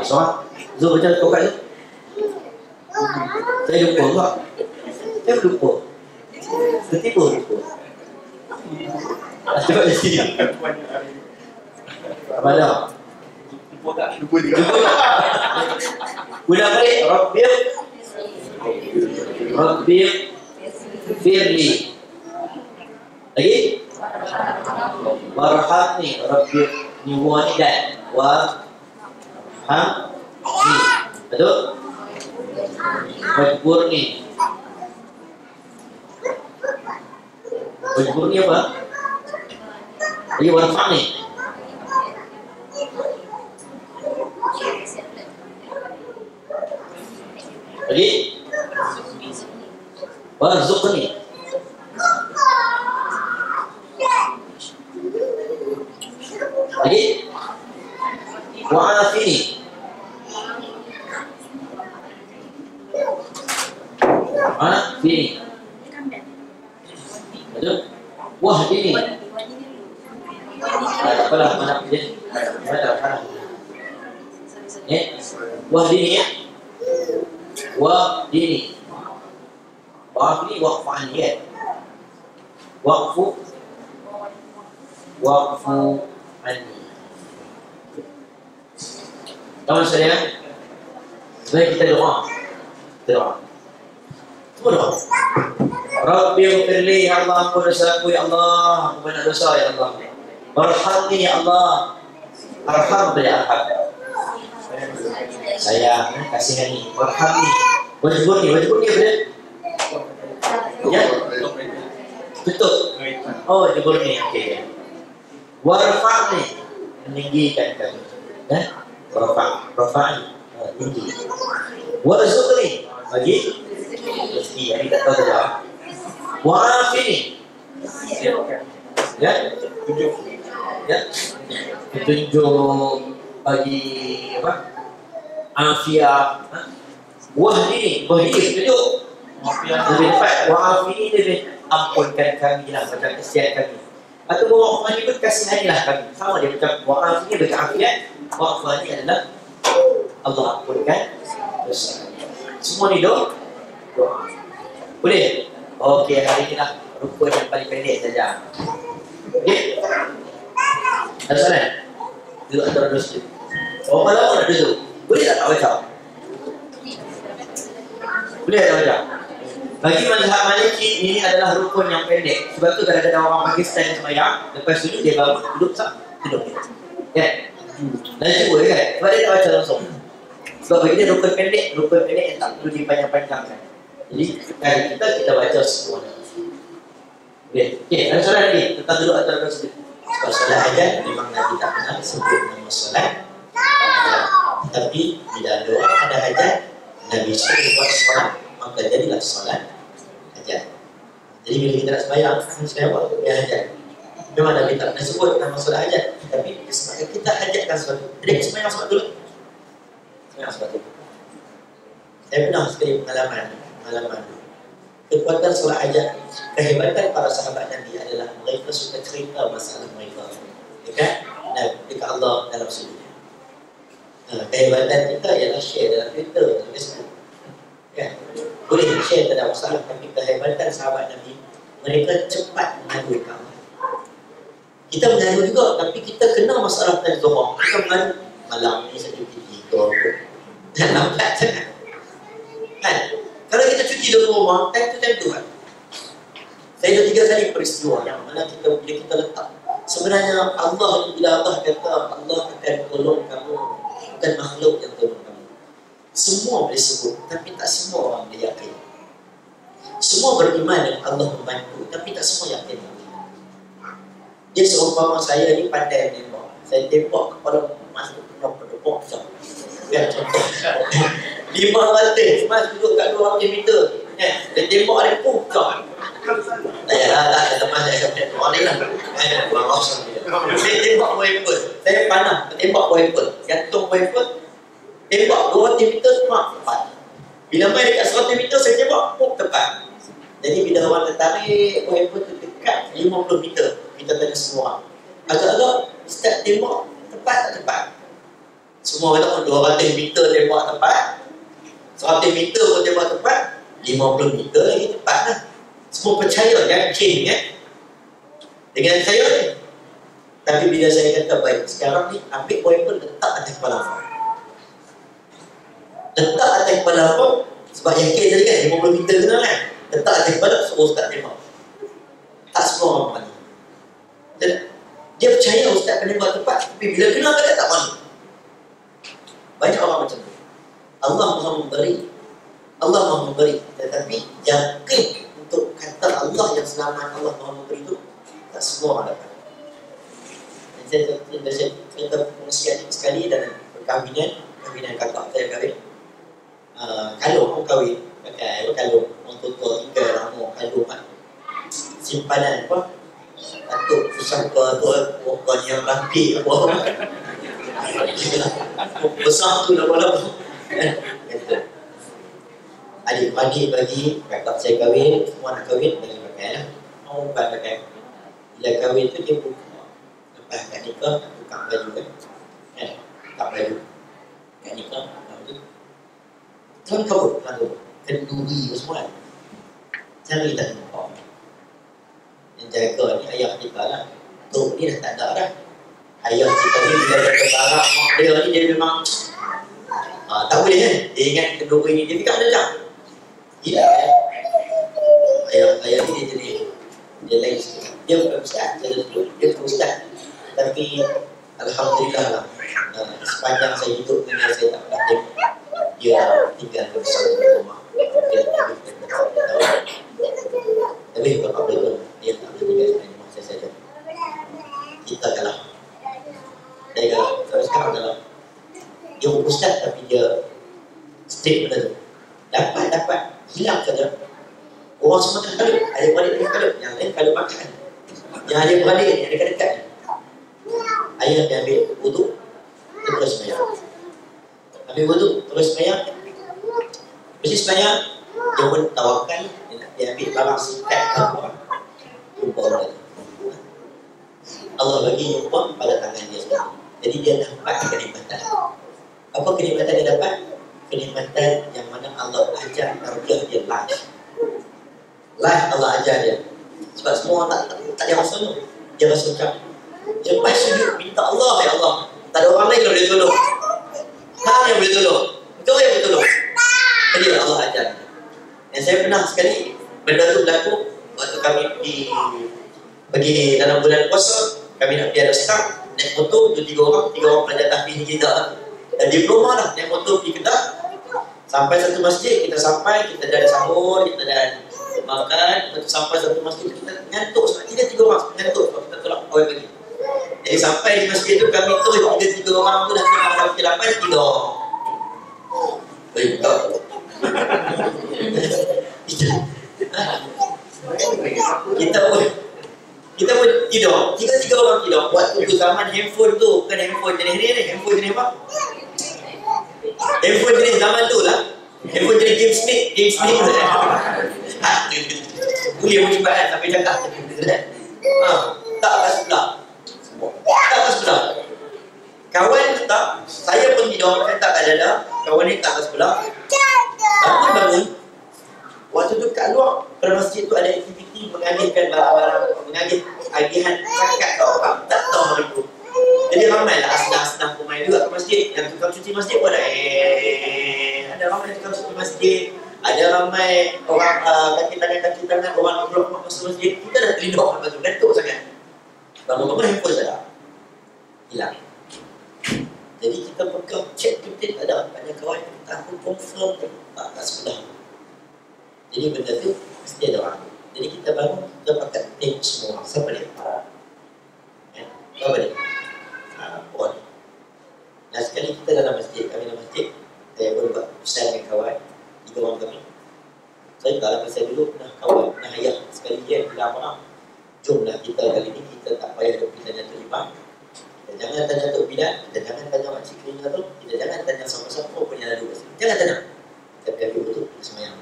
Sama. Zul baca kau kat tu. Saya lupa tak? Saya lupa. Ketipu lupa. Cuba di sini. Mana? Lupa juga. Ulang balik. Rabbi firli. Lagi? Warhamni. Rabbi ni wanidan. Warhamni. Betul? Wajburni. Wajburni apa? Lagi warhamni. Lagi? Warzuqni. Lagi? Wa'afini. Wa'afini. Betul? Wahdini. Tak apalah, mana dia? Mana? Wahdini ya? Wahdini. Wahdini waqfan ya. Waqfu anni. Kamu sekalian, mari kita doa. Semua doa. Rabbi ighfirli, ya Allah, ampun dosaku ya Allah, aku banyak dosa ya Allah. Warhamni ya Allah. Arham ya Arham. Sayang, kasihani. Warhamni. Wajburni apa dia? Ya, tutup. Oh, jebur ni. Okey. Warfa' ni meninggikan kami. Ya, rafa' tinggi. Warzuqni bagi rezeki. Ini tak tahu dah. Wa'afini. Ya, tunjuk. Ya, tunjuk bagi apa? Afiah. Wahdi, tunjuk. Lebih tepat. Wa'afini lebih ampunkan kami lah, macam kesian kami. Atau wa'afani pun kasihanilah kami. Sama dia macam wa'afini berkeafiat. Wa'afani adalah Allah ampunkan dosa. Semua ni doa. Boleh? Okey, hari ni lah rukun yang paling pendek saja. Okey? Ada soalan? Duduk antara dua sudut. Berapa lama nak duduk? Boleh tak baca? Boleh tak baca? Bagi mazhab Maliki, ini adalah rukun yang pendek. Sebab tu kadang-kadang orang Pakistan yang sembahyang, lepas sujud dia bangun, duduk sah, duduk. Ya? Dan cuba kan? Sebab dia tak baca langsung. Sebab bagi dia rukun pendek yang tak perlu dipanjang-panjangkan. Jadi, kali kita baca semua. Okey, ada soalan lagi tentang duduk antara dua sudut. Sebab solat hajat memang Nabi tak pernah sebut nama solat hajat. Tapi bila doa ada hajat, Nabi suruh buat solat, maka jadilah solat hajat. Jadi bila kita nak sembahyang, kita buat hajat. Memang Nabi tak pernah sebut nama solat hajat, tapi disebabkan kita hajatkan sesuatu. Jadi sembahyang solat dulu. Sembahyang solat dulu. Saya pernah sekali pengalaman kekuatan solat hajat, kehebatan para sahabat Nabi adalah mereka suka cerita masalah mereka dekat Allah dalam sujud. Kehebatan kita ialah share dalam Twitter, dalam Facebook. Ya, boleh share, tak ada masalah. Tapi kehebatan sahabat Nabi, mereka cepat mengadu ke Allah. Kita mengadu juga, tapi kita kena masalah tadi Zuhur. Kita mengadu malam ni saya cuti 3. Nampak sangat kan? Kalau kita cuti di rumah, time tu kan. Saya dah 3 kali peristiwa yang mana bila kita letak. Sebenarnya Allah, bila Allah kata Allah akan tolong kamu, bukan makhluk yang tolong kamu. Semua boleh sebut, tapi tak semua orang boleh yakin. Semua beriman yang Allah membantu, tapi tak semua yakin. Dia seumpama saya ni pandai menembak. Saya tembak kepala emas tu penuh pedepok. Ya, contoh. 5 ranting, emas duduk kat 2 meter. Dia tembak dia buka. Tak payahlah, teman saya kata orang lain lah. Saya tembak weapon. Saya panah, tembak weapon. Gantung weapon. Tembak 200 meter, tepat. Bila main dekat 100 meter, saya tembak, tepat. Jadi bila orang tertarik weapon tu dekat 50 meter, kita tanya semua. Agak-agak, Ustaz tembak, tepat tak tepat? Semua kata 200 meter tembak tepat, 100 meter pun tembak tepat, 50 meter lagi tepat lah. Semua percaya, yakin kan? Dengan saya ni. Tapi bila saya kata, baik, sekarang ni ambil weapon letak atas kepala apa? Letak atas kepala apa? Sebab yakin tadi kan, 50 meter kena kan? Letak atas kepala, suruh Ustaz tembak. Tak semua orang mani. Dia percaya Ustaz akan tembak tepat, tapi bila kena kan tak mani. Banyak orang macam tu. Allah Maha memberi. Allah Maha memberi. Tetapi yakin untuk kata Allah yang selamat, Allah Maha memberi itu tak semua orang dapat. Saya kongsian sekali dalam perkahwinan kakak saya kahwin. Kalung orang kahwin pakai kalung orang tua tinggal lama kalung kan. Simpanan apa? Datuk pusaka tu bukan yang rapi apa. Besar tu lama-lama. Adik-adik bagi kakak saya kahwin, semua nak kahwin bagi pakai lah. Mau pakai. Bila kahwin tu dia buka. Lepas kat nikah buka baju kan. Tak baju. Kat nikah baju. Tuan kau lalu kenduri semua kan. Cari tak nampak. Yang jaga ni ayah kita lah. Tok ni dah tak ada dah. Ayah kita ni bila dia terbarang mak dia ni dia memang tak boleh kan. Dia ingat kenduri ni dia fikir macam tidak kan. Ayah ni dia jadi dia lain sikit. Dia bukan ustaz, dia bukan ustaz. Tapi alhamdulillah lah, sepanjang saya hidup dengan saya tak pernah tengok dia tinggal bersama rumah. Dia dia state benda tu. Dapat hilang saja. Orang semua tengah kalut, adik-beradik tengah kalut, yang lain kalut makan. Yang adik-beradik yang dekat-dekat, ayah dia ambil wuduk, dia terus sembahyang. Ambil wuduk, terus sembahyang. Mesti sembahyang, dia pun tawakal, dia ambil barang sikat apa, jumpa orang. Allah bagi jumpa pada tangan dia sendiri. Jadi dia dapat kenikmatan. Apa kenikmatan dia dapat? Kenikmatan yang mana Allah ajar tarbiyah dia live. Live Allah ajar dia. Sebab semua orang tak ada rasa tu. Dia rasa macam lepas sujud minta Allah, ya Allah. Tak ada orang lain yang boleh tolong. Hang yang boleh tolong. Kau yang boleh tolong. Jadi Allah ajar. Dan saya pernah sekali benda tu berlaku waktu kami pergi dalam bulan puasa. Kami nak pergi ada sekarang, naik motor, 2-3 orang pelajar tahfiz kita. Dan diploma lah, naik motor pergi Kedah. Sampai satu masjid, kita sampai, kita dah sahur, kita dah makan. Lepas sampai satu masjid, kita ngantuk. Sebab 3 orang ngantuk, sebab kita tolak awal pagi. Jadi sampai di masjid tu, kami terus 3 orang tu dah sampai pada pukul 8, tidur. Betul. Kita pun tidur. 3 orang tidur. Waktu tu zaman handphone tu, bukan handphone jenis ni, handphone jenis apa? Handphone jenis zaman tu lah. Handphone jenis game snake boleh pun cepat kan sampai cakap. Tak akan sebelah. Kawan tak, saya pun tidur, saya tak ada. Kawan ni tak akan sebelah. Bangun. Waktu tu kat luar, pada masjid tu ada aktiviti mengagihkan barang-barang, mengagih agihan zakat ke orang, tak tahu hari tu. Jadi ramai lah asnaf-asnaf pemain juga ke masjid. Yang tukang cuci masjid pun ada. Ada ramai tukang cuci masjid. Ada ramai orang kaki tangan orang blok masuk masjid. Kita dah terlindung lepas tu, gantuk sangat. Bangun-bangun handphone tak ada. Hilang. Jadi kita pegang check betul ada. Banyak kawan yang aku confirm tak sebelah. Jadi benda tu mesti ada orang. Jadi kita bangun, kita pakai tengok semua. Siapa dia? Siapa dia? Puan. Dan sekali kita dalam masjid, kami dalam masjid, saya pun buat pesan dengan kawan, 3 orang kami. Saya tak lama saya dulu pernah kawan, pernah ayah. Sekali dia bilang orang, jomlah kita kali ni, kita tak payah duk tanya Tok Imam. Kita jangan tanya Tok Bidan, kita jangan tanya makcik cleaner tu, kita jangan tanya siapa-siapa pun yang lalu kat sini. Jangan tanya. Kita pergi duduk, kita semayang.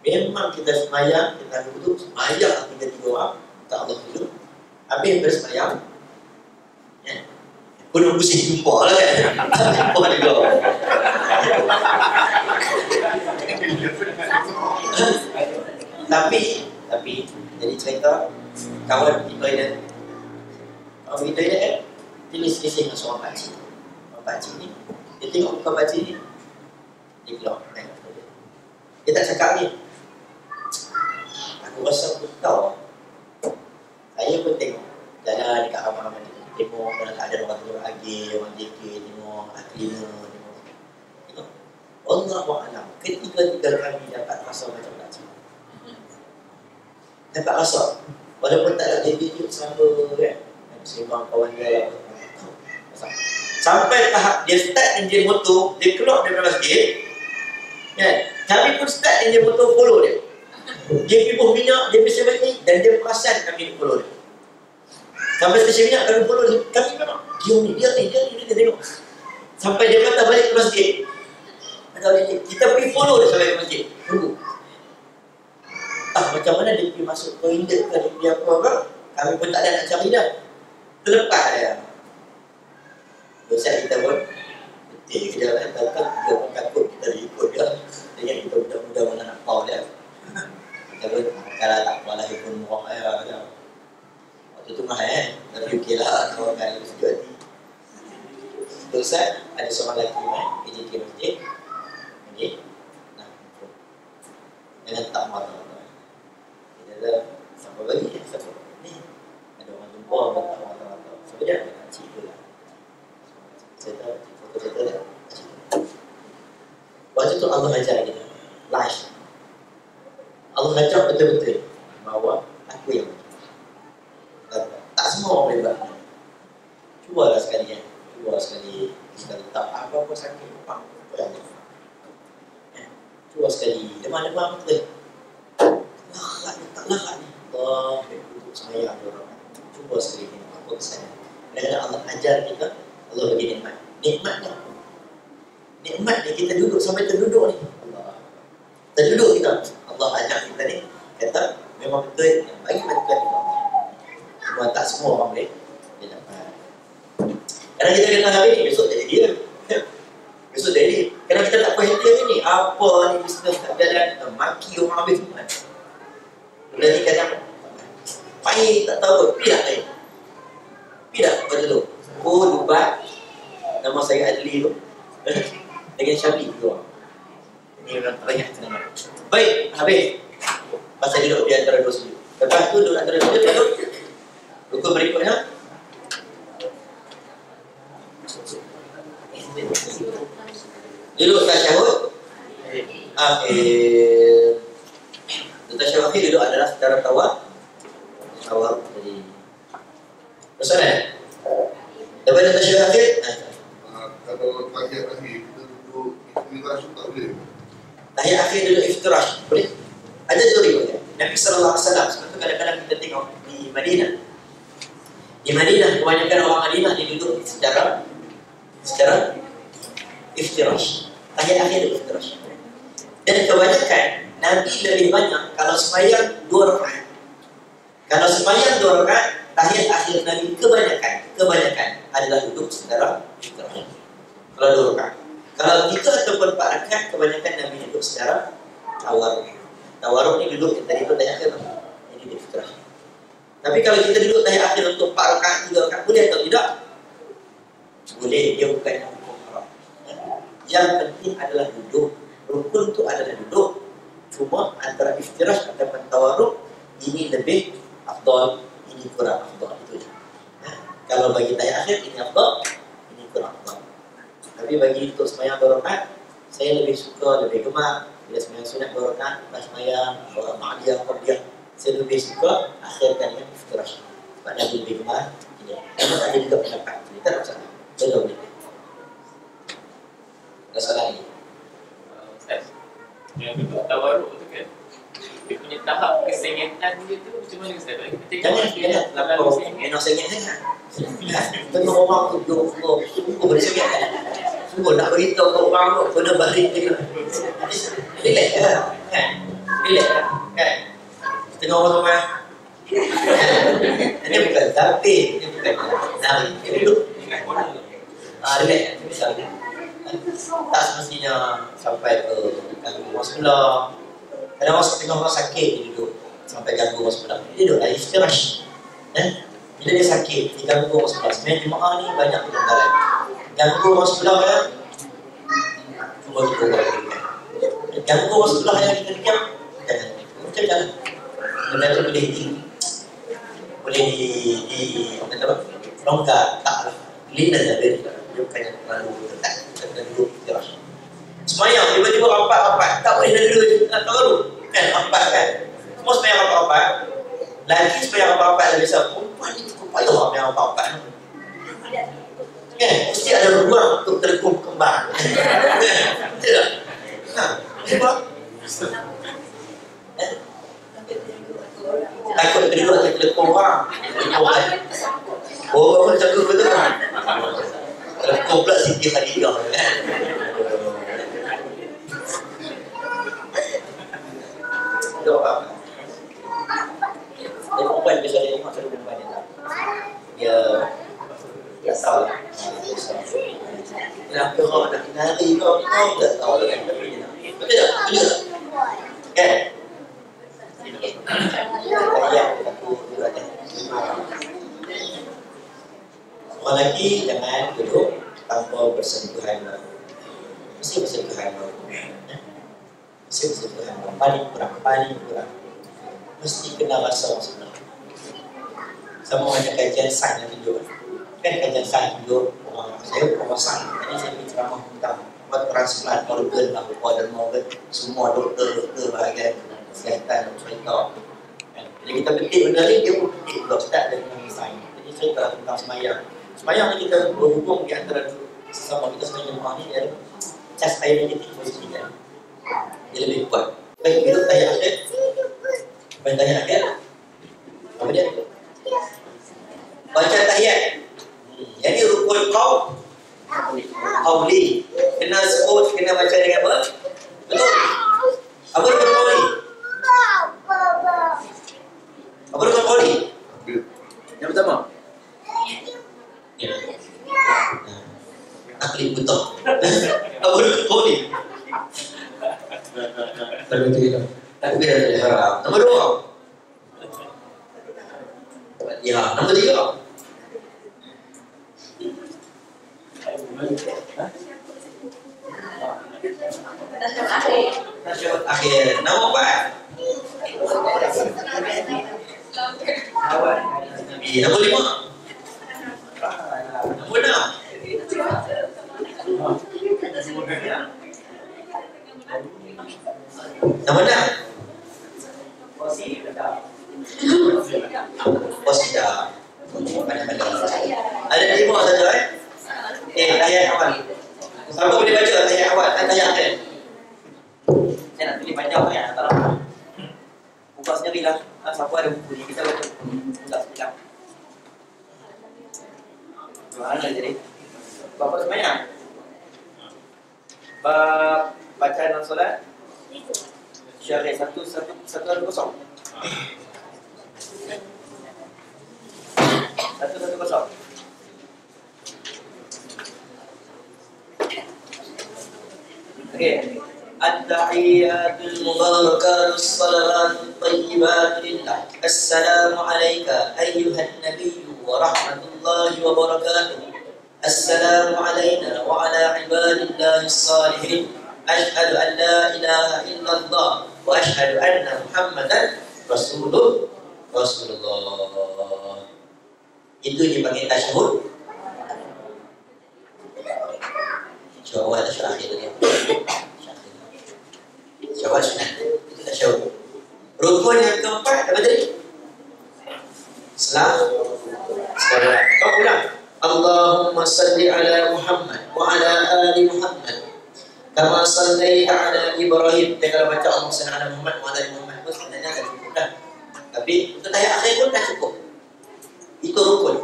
Memang kita semayang, kita duduk, semayang 3 orang, tak Allah duduk. Habis bersemayang, pun pusing jumpa lah kan. Jumpa juga. Tapi jadi cerita kawan pergi toilet. Kawan pergi toilet kan, dia lisih dengan seorang pakcik. Seorang pakcik ni, dia tengok muka pakcik ni, dia keluar naik toilet. Dia tak cakap ni. Aku rasa aku tahu. Saya pun tengok jalan dekat ramai-ramai ni. Tengok kalau tak ada orang tengok lagi, orang JK, tengok cleaner, tengok. Allahu'alam, ketiga-tiga kami dapat rasa macam pakcik. Dapat rasa. Walaupun tak ada video sama kan. Sembang kawan dia lah. Sampai tahap dia start enjin motor, dia keluar daripada masjid. Kan? Kami pun start enjin motor follow dia. Dia pergi minyak, dia pergi sebab ni, dan dia perasan kami follow dia. Sampai stesen minyak kami follow dia. Kami memang dia tengok. Sampai dia kata balik ke masjid. Kita pergi follow dia sampai ke masjid. Tunggu. Macam mana dia pergi masuk toilet ke dia apa, kami pun tak ada nak cari dah. Terlepas dia. Dosa kita pun betul dia kata dia pun takut kita ikut dia. Dengan kita muda-muda mana nak tahu dia. Kita pun kalau tak apalah pun murah dia. Waktu tu mahal tapi okey lah kawan kan sejak hati. Dosa ada seorang lelaki PJK masjid. Okey. Nah. Jangan tak marah. Ada siapa lagi yang siapa ni ada orang jumpa orang siapa dia nak cerita lah cerita dia waktu tu Allah ajar kita live Allah ajar betul-betul bahawa aku yang tak semua orang boleh buat cubalah sekali kita tak apa-apa sakit Cuba sekali, demam-demam betul. Lahat ni, tak lahat ni. Allah, duduk semayang orang. Cuba sekali ni, apa kesan. Kadang-kadang Allah ajar kita, Allah bagi nikmat. Nikmatnya, nikmat ni kita duduk sampai terduduk ni. Allah, terduduk kita. Allah ajar kita ni, kata memang betul yang bagi bantuan kita. Cuma tak semua orang boleh dapat. Kadang kita kena hari ni, besok jadi dia. Besok jadi, kadang kita tak puas hati hari ni. Apa ni bisnes tak jalan, kita maki orang habis kan. Benda ni kadang pahit tak tahu apa, pidak lain. Pidak pada tu. Oh, Dubai. Nama saya Adli tu. Dengan Syabli tu. Ini memang banyak kenangan. Baik, habis. Pasal duduk di antara dua sujud. Lepas tu duduk antara dua sujud, lalu rukun berikutnya. Duduk tasyahud akhir. Tasyahud akhir duduk adalah secara tawar. Jadi masalah. Lepas tasyahud akhir, kalau tahiyat akhir kita duduk iftirash tak boleh. Tahiyat akhir duduk iftirash boleh. Ada dua riwayat. Nabi sallallahu alaihi wasallam sebab tu kadang-kadang kita tengok di Madinah. Di Madinah kebanyakan orang Madinah dia duduk secara iftirash. Tahiyat akhir duduk iftirash. Dan kebanyakan Nabi lebih banyak kalau sembahyang 2 rakaat. Kalau sembahyang 2 rakaat, tahiyat akhir Nabi kebanyakan adalah duduk secara iftirash. Kalau 2 rakaat. Kalau 3 ataupun 4 rakaat, kebanyakan Nabi duduk secara tawarruk. Tawarruk ni duduk tadi tu tahiyat akhir. Ini duduk iftirash. Tapi kalau kita duduk tahiyat akhir untuk 4 rakaat, 3 rakaat, boleh atau tidak? Boleh, dia bukan hukum haram. Yang penting adalah duduk. Rukun tu adalah duduk. Cuma antara iftirash ataupun tawarruk, ini lebih afdal, ini kurang afdal. Itu je. Kalau bagi tahiyat akhir, ini afdal, ini kurang afdal. Tapi bagi untuk sembahyang 2 rakaat, saya lebih suka, lebih gemar bila sembahyang sunat 2 rakaat, lepas sembahyang ma'adiyah, qabliyah, saya lebih suka akhirkan dengan iftirash. Sebab Nabi lebih gemar ini. Namun ada juga pendapat, kita tak salah. Betul boleh. Ada salah lagi. Ustaz, yang duduk tawarruk tu kan, dia punya tahap kesengitan dia tu macam mana Ustaz? Jangan lapor enak sengit sangat. Tengok orang tu duduk sungguh bersengit. Sungguh nak beritahu ke orang tu kena balik dia. Relax kan? Relax kan? Tengok orang ramai. Ini bukan tapi ini bukan nari. Dia duduk. Relax. Misalnya tak semestinya sampai ke ganggu orang sebelah. Kadang orang tengah orang sakit dia duduk sampai ganggu orang sebelah. Dia duduk lagi iftirash. Bila dia sakit, dia ganggu orang sebelah. Sebenarnya jemaah ni banyak pelanggaran. Ganggu orang sebelah kan, cuma kita buat diri. Ganggu orang sebelah yang kita diam, jangan. Macam jalan. Benda tu boleh boleh apa kata, longgar, tak lina saja. Dia bukan yang terlalu ketat. Kita duduk iftirash. Semayang, tiba-tiba rapat-rapat. Tak boleh dulu, tak tahu kan, rapat kan. Semua semayang rapat-rapat. Lagi semayang rapat-rapat dah biasa. Perempuan ni cukup payah semayang rapat-rapat. Kan, mesti ada ruang untuk terkung kembang. Betul tak? Sebab takut kedua terkung orang. Oh, apa cakap betul kan? Terkung pula Siti Khadijah kan. Dia apa? Dia perempuan biasa dia tengok selalu perempuan dia. Dia salah. Kenapa orang nak nari kau tak tahu kan? Betul tak? Betul tak? Kan? Ayat aku dulu ada. Orang lelaki jangan duduk tanpa bersentuhan. Mesti bersentuhan. Mesti bersentuhan. Paling kurang. Mesti kena rasa orang sebelah. Sama macam kajian sains yang tunjuk. Kan kajian sains tunjuk orang sains. Tadi saya pergi ceramah tentang buat transplant organ apa dan organ. Semua doktor bahagian kesihatan cerita. Jadi kita petik benda ni, dia pun petik pula start dari sains. Jadi cerita tentang semayang. Semayang ni kita berhubung di antara sesama kita sebagai jemaah ni, cas air ini posisinya dia lebih kuat. Baik itu tahiyat akhir. Baik tahiyat akhir. Apa dia? Baca tahiyat. Jadi rukun qauli. Kena sebut, kena baca dengan apa? Betul. Apa rukun qauli? Apa rukun qauli? Yang pertama. Ya. Akli betul. Apa rukun qauli? Takbir al-ihram. Nombor 2. Ya, nombor 3. Tasyahud akhir. Nombor 4. Nombor 5. Nombor 6. Nombor 6. Posida. Ada 5 saja tahiyat awal. Siapa boleh baca tahiyat awal dan tahiyat akhir? Saya nak pilih panjang ya, antara buka sendirilah. Siapa ada buku ni kita baca. Buka sekejap. Mana jadi? Bapak semuanya. Bacaan dalam solat. Syarih 110. 110. Okay. At-tahiyyatul mubarakatus salawatut thayyibatun lillah. Assalamu alayka ayyuhan nabiyyu wa rahmatullahi wa barakatuh. Assalamu alayna wa ala ibadillahis salihin. Ashhadu an la ilaha illallah wa ashhadu anna Muhammadan Rasulullah. Itu dipanggil tasyahud. Syawal tasyahud akhir dia. Syawal sunat. Itu tasyahud. Rukun yang keempat apa tadi? Salam. Kau ulang. Allahumma salli ala Muhammad wa ala ali Muhammad. Kama sallaita ala Ibrahim. Dia kalau baca Allahumma salli ala Muhammad wa ala ali Muhammad pun sebenarnya dah cukup dah. Tapi untuk tahiyat akhir pun dah cukup. Itu rukun.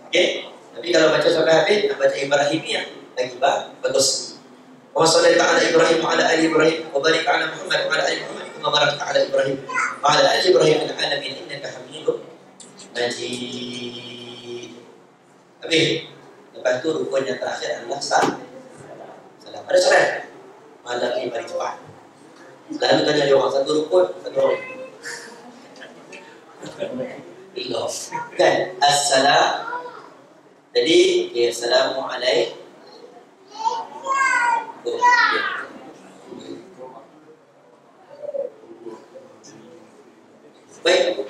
Okey. Tapi kalau baca sampai habis, nak baca Ibrahimiyah lagi bagus. Wa sallaita ala Ibrahim wa ala ali Ibrahim wa barik ala Muhammad wa ala ali Muhammad kama barakta ala Ibrahim wa ala ali Ibrahim fil alamin innaka Hamidum Majid. Habis. Lepas tu rukun yang terakhir adalah salam. Ada soalan? Malam ini paling cepat. Selalu tanya dia orang satu rukun, satu orang. Tiga. Kan? Assalam. Jadi, assalamualaikum. Baik.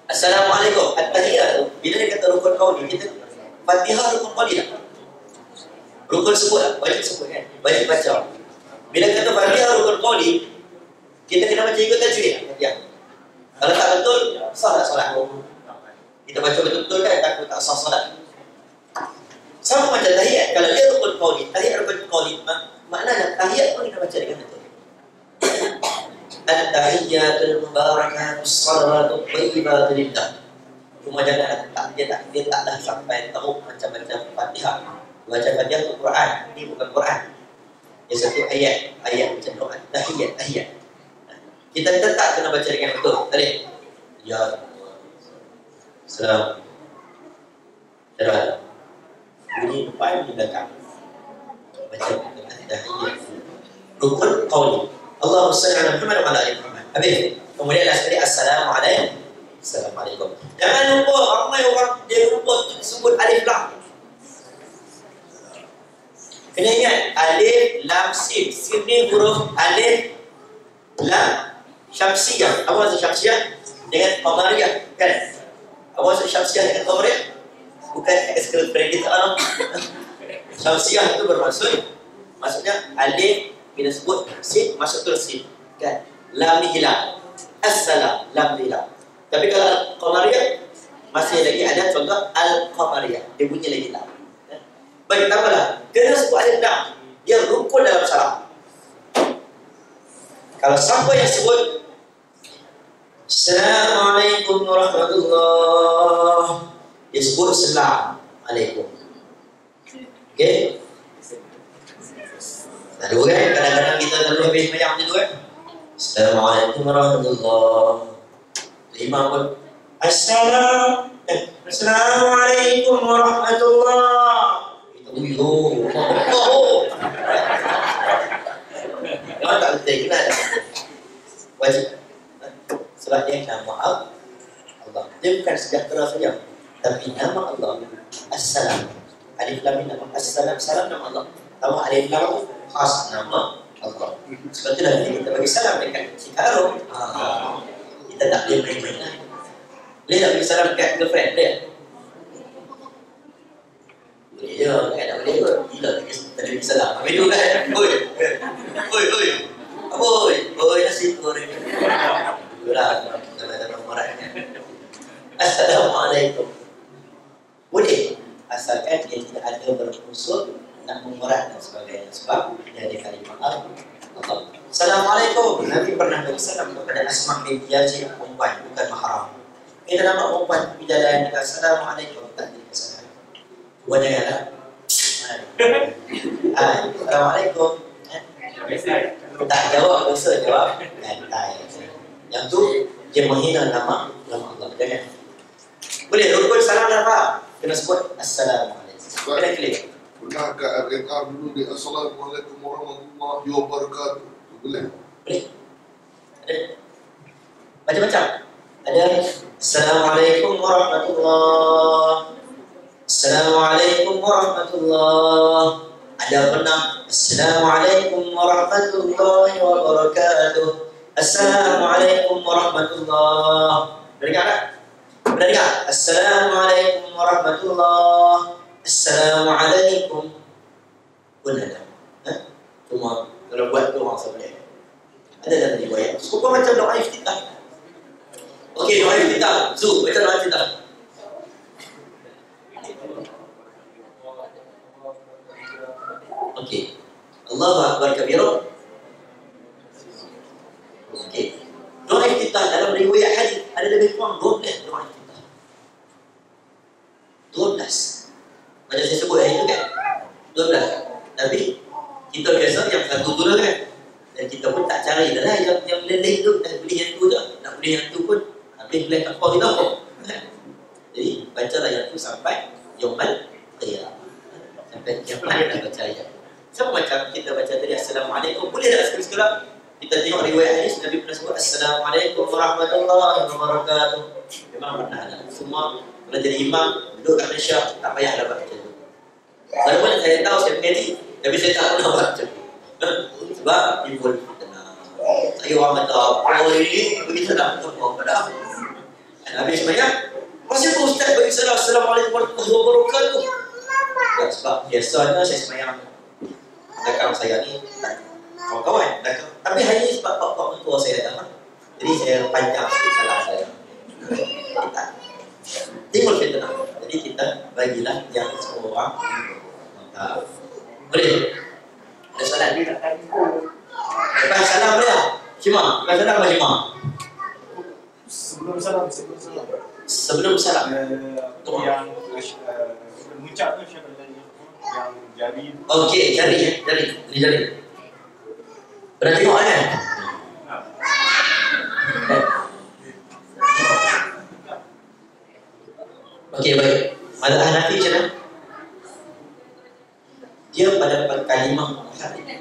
Assalamualaikum. At-tahiyat. Bila dia kata rukun qauli, kita Fatihah rukun qauli tak? Rukun sebut lah, wajib sebut kan? Wajib baca. Bila kata Fatihah rukun qauli, kita kena baca ikut tajwid. Ya. Kalau tak betul, sah tak solat? Kita baca betul-betul kan, takut tak sah solat. Sama macam tahiyat. Kalau dia rukun qauli, tahiyat rukun qauli, maknanya tahiyat pun kita baca dengan betul. At-tahiyyatul mubarakatus salawatut thayyibatun lillah. Cuma jangan dia taklah sampai teruk macam-macam Fatihah. Baca Fatihah itu Quran, ini bukan Quran. Dia satu ayat macam doa. Tahiyat. Kita tetap kena baca dengan betul. Tadi. Ya. Salam. Terang. Bunyi depan di belakang. Baca tahiyat. Rukun qauli. Allahumma shalli ala Muhammad wa ala ali Muhammad. Habis. Kemudian last kali assalamualaikum. Assalamualaikum. Jangan lupa ramai orang dia lupa sebut alif lam. Kena ingat alif lam sin. Sin ni huruf alif lam syamsiyah. Apa maksud syamsiyah? Dengan qamariyah, kan? Apa maksud syamsiyah dengan qamariyah? Bukan ex-girlfriend kita orang. Syamsiyah itu bermaksud maksudnya alif bila sebut sin masuk terus sin, kan? Lam ni hilang. Assalam, lam ni hilang. Tapi kalau qamariyah masih lagi ada contoh al-qamariyah. Dia bunyi lagi lam. Baik, tak apalah. Kena sebut alif lam. Dia rukun dalam salat. Kalau siapa yang sebut Assalamualaikum warahmatullahi, dia sebut Assalamualaikum. Okey? Lalu kan kadang-kadang kita terlalu habis banyak macam tu kan. Assalamualaikum warahmatullahi. Imam pun Assalamualaikum warahmatullahi. Itu Jangan tak betul kena ada. Wajib. Sebab dia nama Allah. Dia bukan sejahtera saja, tapi nama Allah Assalam. Alif Lam Mim nama Assalam, salam nama Allah. Tahu alif lam khas nama Allah. Sebab itulah kita bagi salam dekat Cikarom. Kita tak boleh main-main. Boleh tak bagi salam dekat girlfriend dia? Boleh je, kan tak boleh kot. Gila tak ada bagi salam. Habis tu kan, oi. Apa oi? Oi nasi goreng. Itulah dalam marahnya. Assalamualaikum. Boleh, asalkan dia tidak ada berunsur nak memerat dan sebagainya. Sebab dia ada kalimah Allah. Assalamualaikum. Nabi pernah bersalam kepada Asma' binti Yazid, perempuan bukan mahram. Kita nama perempuan pergi jalan dengan Assalamualaikum, tak ada kesalahan. Buat janganlah. Assalamualaikum. Tak jawab, dosa jawab lantai. Yang tu dia menghina nama Allah. Jangan. Boleh rukun salam apa? Kena sebut Assalamualaikum. Kena klik. Pernah kat RNR dulu dia Assalamualaikum warahmatullahi wabarakatuh. Boleh? Boleh. Ada. Macam-macam. Ada Assalamualaikum warahmatullahi. Assalamualaikum warahmatullahi. Ada pernah Assalamualaikum warahmatullahi wabarakatuh. Assalamualaikum warahmatullahi. Dengar tak? Pernah dengar? Assalamualaikum warahmatullahi. Assalamualaikum. Pun ada. Cuma kalau buat doa boleh. Ada dalam riwayat. Serupa macam doa iftitah. Okey, doa iftitah. Zu, baca doa iftitah. Okey. Allahu Akbar kabira. Okey. Doa iftitah dalam riwayat hadis ada lebih kurang 12 doa iftitah. 12. Macam saya sebut hari itu kan 12. Tapi kita biasa yang satu tu lah kan. Dan kita pun tak cari dah lah yang lain tu. Dah beli yang tu je. Nak beli yang tu pun habis beli apa kita pun. Jadi bacalah yang tu sampai Yaumal Qiyamah. Sampai kiamat dah baca ayat. Sama macam kita baca tadi Assalamualaikum. Boleh tak sekali-sekala kita tengok riwayat hadis Nabi pernah sebut Assalamualaikum warahmatullahi wabarakatuh. Memang pernah ada. Semua kalau jadi imam duduk kat Malaysia tak payah dapat baca tu. Walaupun saya tahu saya mengaji, tapi saya tak pernah baca. Sebab timbul tenang. Saya orang kata, oh ini bagi salam. Oh pada. Habis semayang, masih tu Ustaz bagi salam. Assalamualaikum warahmatullahi wabarakatuh. Ya, sebab biasanya saya semayang belakang saya ni kawan-kawan belakang. Tapi hari ni sebab pak-pak mentua saya datang, jadi saya panjang sikit salam saya. Timbul tenang. Jadi kita bagilah yang semua orang boleh. Ada soalan? Lepas salam boleh tak? Cima, lepas salam apa cima? Sebelum salam. Sebelum salam Yang mengucap tu siapa tadi? Yang jari. Okey, jari. Ini jari. Pernah tengok kan? Okey, baik. Mazhab Hanafi macam mana? Dia pada kalimah muharrik.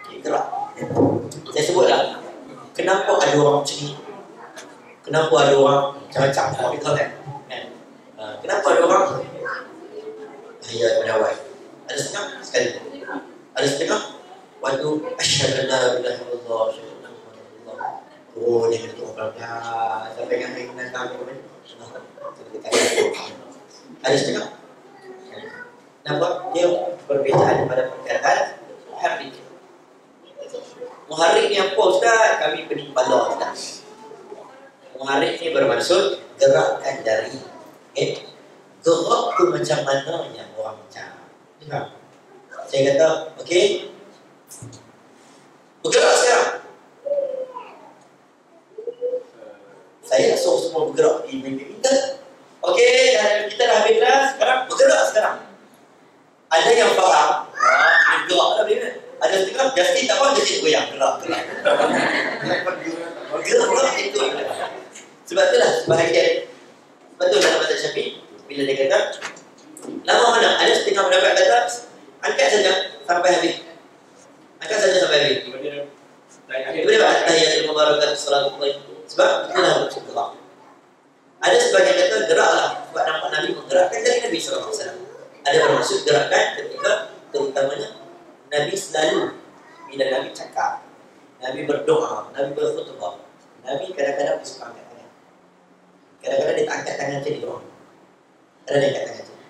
Okey, gerak. Saya sebutlah. Kenapa ada orang macam ni? Kenapa ada orang macam-macam? Kita tahu kan? Kenapa ada orang ya berdawai? Ada setengah sekali. Ada setengah waktu asyhadu an la ilaha illallah wa asyhadu anna muhammadar rasulullah. Oh, dia kata pelan-pelan sampai kan kena kami. Ada setengah. Nampak dia perbezaan pada perkataan muharrik. Muharrik ni apa Ustaz? Kami pening kepala Ustaz. Muharrik ni bermaksud gerakkan jari. Gerak tu macam mana yang orang macam. Saya kata, okey. Bergerak sekarang. Justin tak faham, Justin goyang, gerak. Gerak itu. Sebab itulah sebahagian betul dalam mazhab Syafi'i bila dia kata lama mana ada setengah pendapat kata angkat saja sampai habis. Angkat saja sampai habis. Boleh tak tahiyatul mubarakatuh salatu baik. Sebab itulah maksud Allah. Ada sebagian kata geraklah sebab nampak Nabi menggerakkan dari Nabi sallallahu alaihi wasallam. Ada bermaksud gerakkan ketika terutamanya Nabi selalu bila Nabi cakap, Nabi berdoa, Nabi berkhutbah, Nabi kadang-kadang suka angkat tangan. Kadang-kadang dia tak angkat tangan macam ni doa. Ada dia angkat tangan macam ni.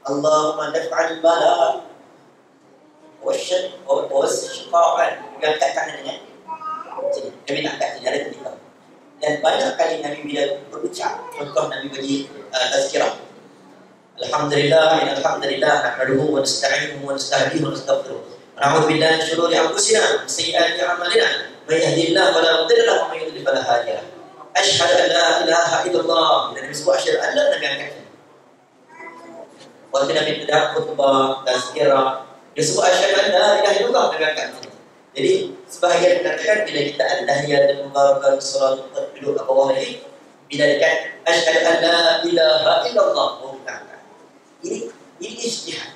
Allahumma daf'al bala wasyiqa'an. Dia angkat tangan dengan macam ni. Nabi tak angkat sini, ada ketika. Dan banyak kali Nabi bila berucap, contoh Nabi bagi tazkirah. Alhamdulillah, nahmaduhu wa nasta'inuhu wa nasta'dihi wa nastaghfiruh. Na'udzu billahi min syururi anfusina wa sayyiati a'malina. May yahdihillahu fala mudilla lahu wa may yudlil fala hadiya lahu. Asyhadu an la ilaha illallah. Dan Nabi sebut asyhadu an la Nabi angkat. Waktu Nabi tidak khutbah, tazkirah, dia sebut asyhadu an la ilaha illallah, Nabi angkat. Jadi sebahagian mengatakan bila kita at-tahiyatul mubarakatuh salatu duduk ke bawah lagi, bila dekat asyhadu an la ilaha illallah, ini ijtihad.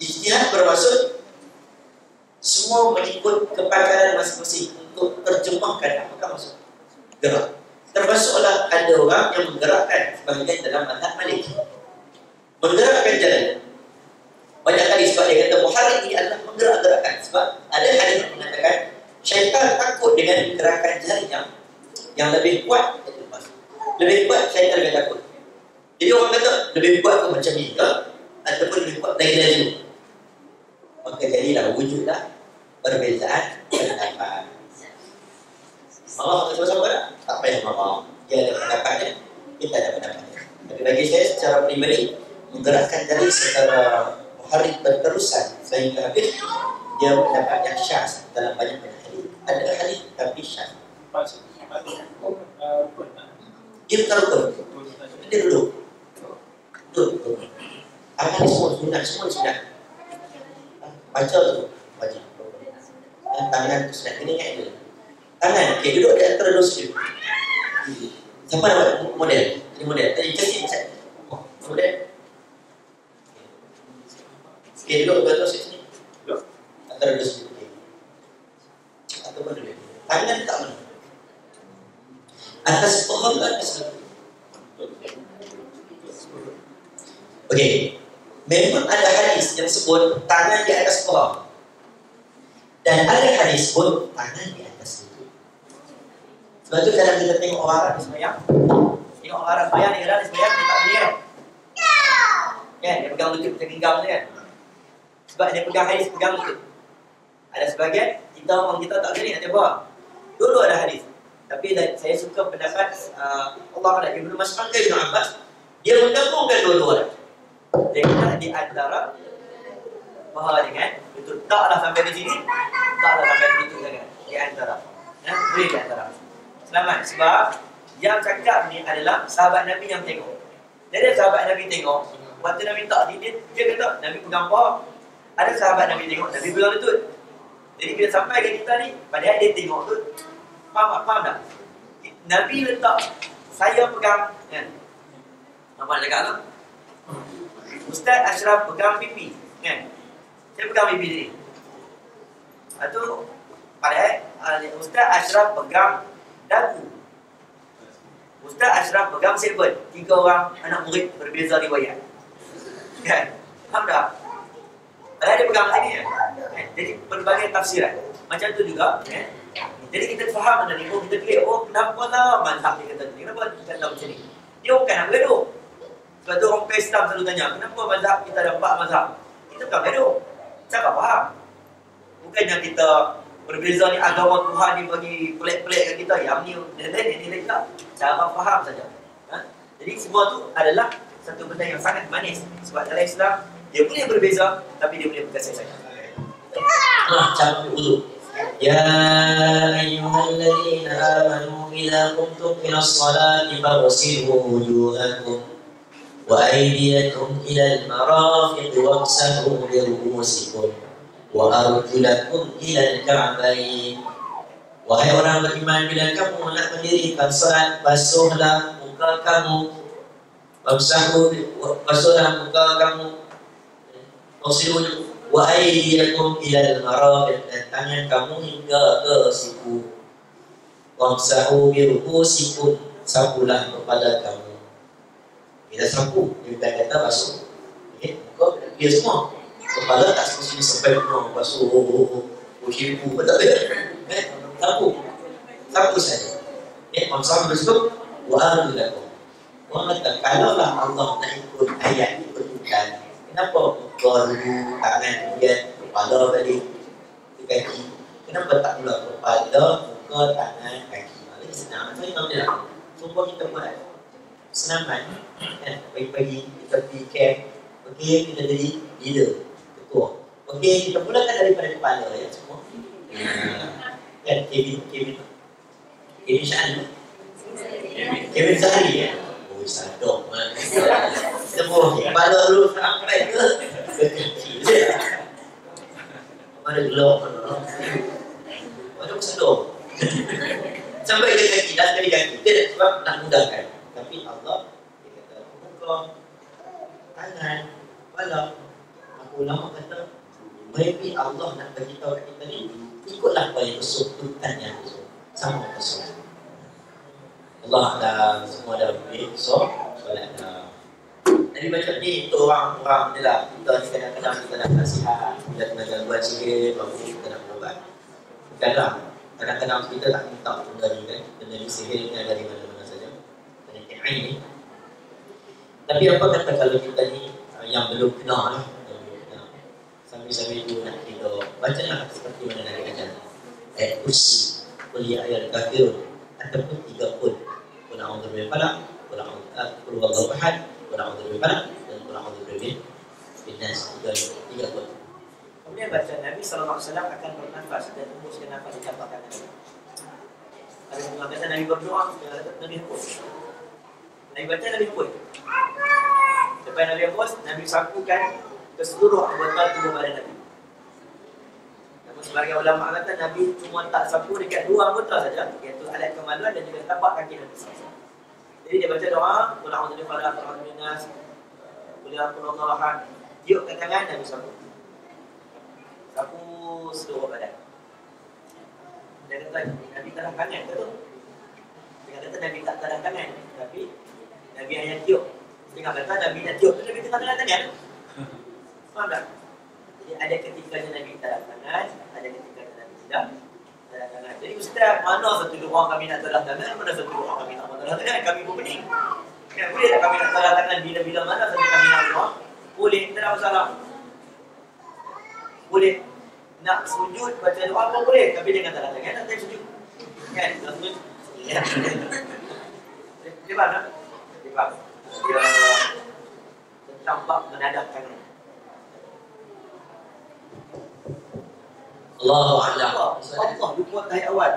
Ijtihad bermaksud semua mengikut kepakaran masing-masing untuk terjemahkan apakah maksud gerak. Termasuklah ada orang yang menggerakkan sebahagian dalam mazhab Malik. Menggerakkan jalan. Banyak kali sebab dia kata muharrik ini adalah menggerak-gerakkan. Sebab ada hadis yang mengatakan syaitan takut dengan gerakan jari yang lebih kuat. Lebih kuat syaitan lebih takut. Jadi orang kata lebih kuat ke macam ni ke ataupun lebih kuat lagi laju. Maka jadilah wujudlah perbezaan pendapat. Allah sama-sama tak payah marah. Dia ada pendapatnya, kita ada pendapatnya. Tapi bagi saya secara pribadi menggerakkan jari secara muharrik berterusan sehingga habis, dia pendapat yang syaz dalam banyak hadis. Ada hadis tapi syaz. Dia bukan rukun. Dia dulu. Betul. Amal semua sunat. Baca tu, baca. Tangan tu sunat, ini ingat dulu. Tangan, okay, duduk di antara dua sujud. Siapa nak buat model? Ini model. Tadi kasih macam model. Okay, duduk di antara sujud ni. Duduk antara dua sujud. Okay. Ataupun duduk. Tangan tak mana? Atas pohon ke atas sujud? Okey, memang ada hadis yang sebut tangan di atas pohon, dan ada hadis sebut tangan di atas lutut. Sebab tu kadang kita tengok orang Arab sembahyang, tengok orang Arab sembahyang, dia sembahyang dia tak boleh kan, dia pegang lutut macam genggam tu kan, sebab dia pegang hadis, pegang lutut. Ada sebagian orang kita tak boleh nak coba. Dulu ada hadis, tapi saya suka pendapat Allah ada Ibnu Mas'ud ke Ibnu Abbas, dia menggabungkan dua-dua. Dia kata di antara paha dengan lutut. Taklah sampai di sini, taklah sampai di lutut sangat. Di antara. Boleh di antara. Selamat. Sebab yang cakap ni adalah sahabat Nabi yang tengok. Jadi sahabat Nabi tengok, waktu Nabi tak dia kata Nabi pegang paha. Ada sahabat Nabi tengok, Nabi pegang lutut. Jadi bila sampai ke kita ni, padahal dia tengok tu, faham tak? Nabi letak, saya pegang kan. Apa nak cakap tu? Ustaz Ashraf pegang pipi kan? Saya pegang pipi ni. Lepas tu padahal Ustaz Ashraf pegang dagu, Ustaz Ashraf pegang seven. 3 orang anak murid berbeza riwayat kan? Faham tak? Padahal dia pegang macam ni kan? Jadi berbagai tafsiran macam tu juga kan? Jadi kita faham benda ni. Kita fikir, kenapa lah mazhab dia kata ni, kenapa dia kata macam ni. Dia bukan nak bergaduh. Sebab tu orang Islam selalu tanya, kenapa mazhab kita ada 4 mazhab? Kita bukan bergaduh. Siapa faham? Bukannya kita berbeza ni agama Tuhan ni bagi pelik-pelik kat kita. Yang ni lain tak. Cara faham saja. Jadi semua tu adalah satu benda yang sangat manis. Sebab dalam Islam, dia boleh berbeza, tapi dia boleh berkasih sayang. Cara dulu. Ya ayyuhalladzina amanu idza qumtum ila sholati faghsilu wujuhakum وأيديكم إلى المرافق وامسحوا برؤوسكم وأرجلكم إلى الكعبين. Wahai orang beriman, bila kamu nak mendirikan salat, basuhlah muka kamu, basuhlah muka kamu, wa aydiyakum ilal marafiq, dan tangan kamu hingga ke siku, wamsahu bi ru'usikum, sapulah kepala kamu. Kita sapu, dia bukan kata basuh. Okey, muka dia semua. Kepala tak semestinya sampai penuh basuh, syibu, tak ada. Sapu saja. Wamsahu bi wa arjulakum. Orang kata, kalaulah Allah nak ikut ayat ikutkan, kenapa muka dulu, tangan kemudian kepala tadi, kaki? Kenapa tak pula kepala, muka, tangan, kaki? Ini senang. Saya tahu dia. Semua kita buat senaman. Pagi-pagi kita pergi camp. Okey, kita jadi leader, ketua. Okey, kita mulakan daripada kepala ya semua. Kan Kevin Syahri. Kevin Syahri ya. Oh, sadok man. Semua kepala dulu sampai ke kaki je. Mana gelap mana. Mana sadok. Sampai ke kaki, dah sekali kaki. Dia sebab nak mudahkan. Tapi Allah dia kata muka, tangan, kepala. Aku ulama kata maybe Allah nak bagi tahu kat kita ni, ikutlah apa yang besar, ikutkan yang besar, sama besar. Allah dah semua dah besar, solat dah. Nabi baca ni untuk orang-orang je lah. Kita ni kadang-kadang kita nak nasihat, kita kena gangguan sikit, baru kita nak berubat. Bukanlah, kadang-kadang kita tak minta benda ni kan, benda ni sihirnya dari mana-mana saja. Penyakit ain ni. Tapi apa kata kalau kita ni yang belum kenal lah, sambil-sambil tu nak tidur, bacalah seperti mana Nabi ajar. Ayat kursi, kuliah ayat kafirun, ataupun 3 pun. Qul a'udzu birabbil falaq, qul huwallahu ahad, qul a'udzu birabbil falaq, dan qul a'udzu birabbin nas. 3 pun. Kemudian baca Nabi SAW akan bernafas dan hembuskan nafas di tapak kanan. Ada yang mengatakan Nabi berdoa, Nabi hembus. Nabi baca, Nabi hembus. Lepas Nabi hembus, Nabi sapukan ke seluruh anggota tubuh badan Nabi. Namun sebagai ulama kata Nabi cuma tak sapu dekat 2 anggota saja, iaitu alat kemaluan dan juga tapak kaki Nabi SAW. Jadi dia baca doa, qul a'udzu birabbil falaq, qul a'udzu birabbin nas, qul huwallahu ahad. Tiup ke tangan Nabi sapu. Sapu seluruh badan. Dia kata Nabi tadah tangan ke tu? Dia kata Nabi tak tadah tangan, tapi Nabi hanya tiup. Dia kata Nabi nak tiup, Nabi tengah tadah tangan. Faham tak? Jadi ada ketikanya Nabi tadah tangan, ada ketikanya Nabi tidak tadah tangan. Jadi ustaz, mana satu doa kami nak tadah tangan, mana satu doa kami nak tadah tangan? Kami pun pening. Kan boleh tak kami nak tadah tangan bila-bila mana saja kami nak doa? Boleh, tak ada masalah. Boleh nak sujud baca doa pun boleh, tapi dengan tadah tangan tak boleh sujud. Kan? Tak sujud. Ya. Dia faham tak? Dia faham. Dia tentang bab menadah tangan. Allahu Akbar. Allah lupa tahiyat awal.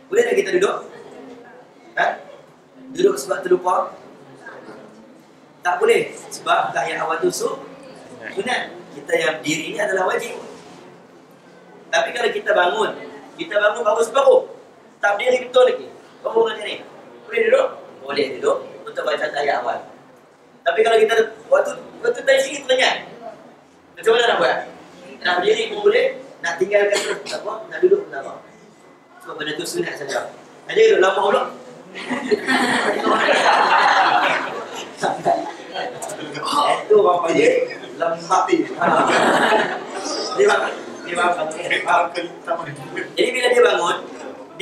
Boleh tak kita duduk? Ha? Duduk sebab terlupa? Tak boleh. Sebab tahiyat awal tu sunat. Kita yang berdiri ni adalah wajib. Tapi kalau kita bangun baru separuh. Tak berdiri betul lagi. Bangun macam ni. Boleh duduk? Boleh duduk untuk baca tahiyat awal. Tapi kalau kita waktu tadi sikit terlengar. Macam mana nak buat? Nak berdiri pun boleh, nak tinggalkan terus tak apa, nak duduk pun tak apa. Sebab benda tu sunat saja. Aja duduk lama pula. Itu orang panggil lembab ni. Dia bangun. Jadi bila dia bangun,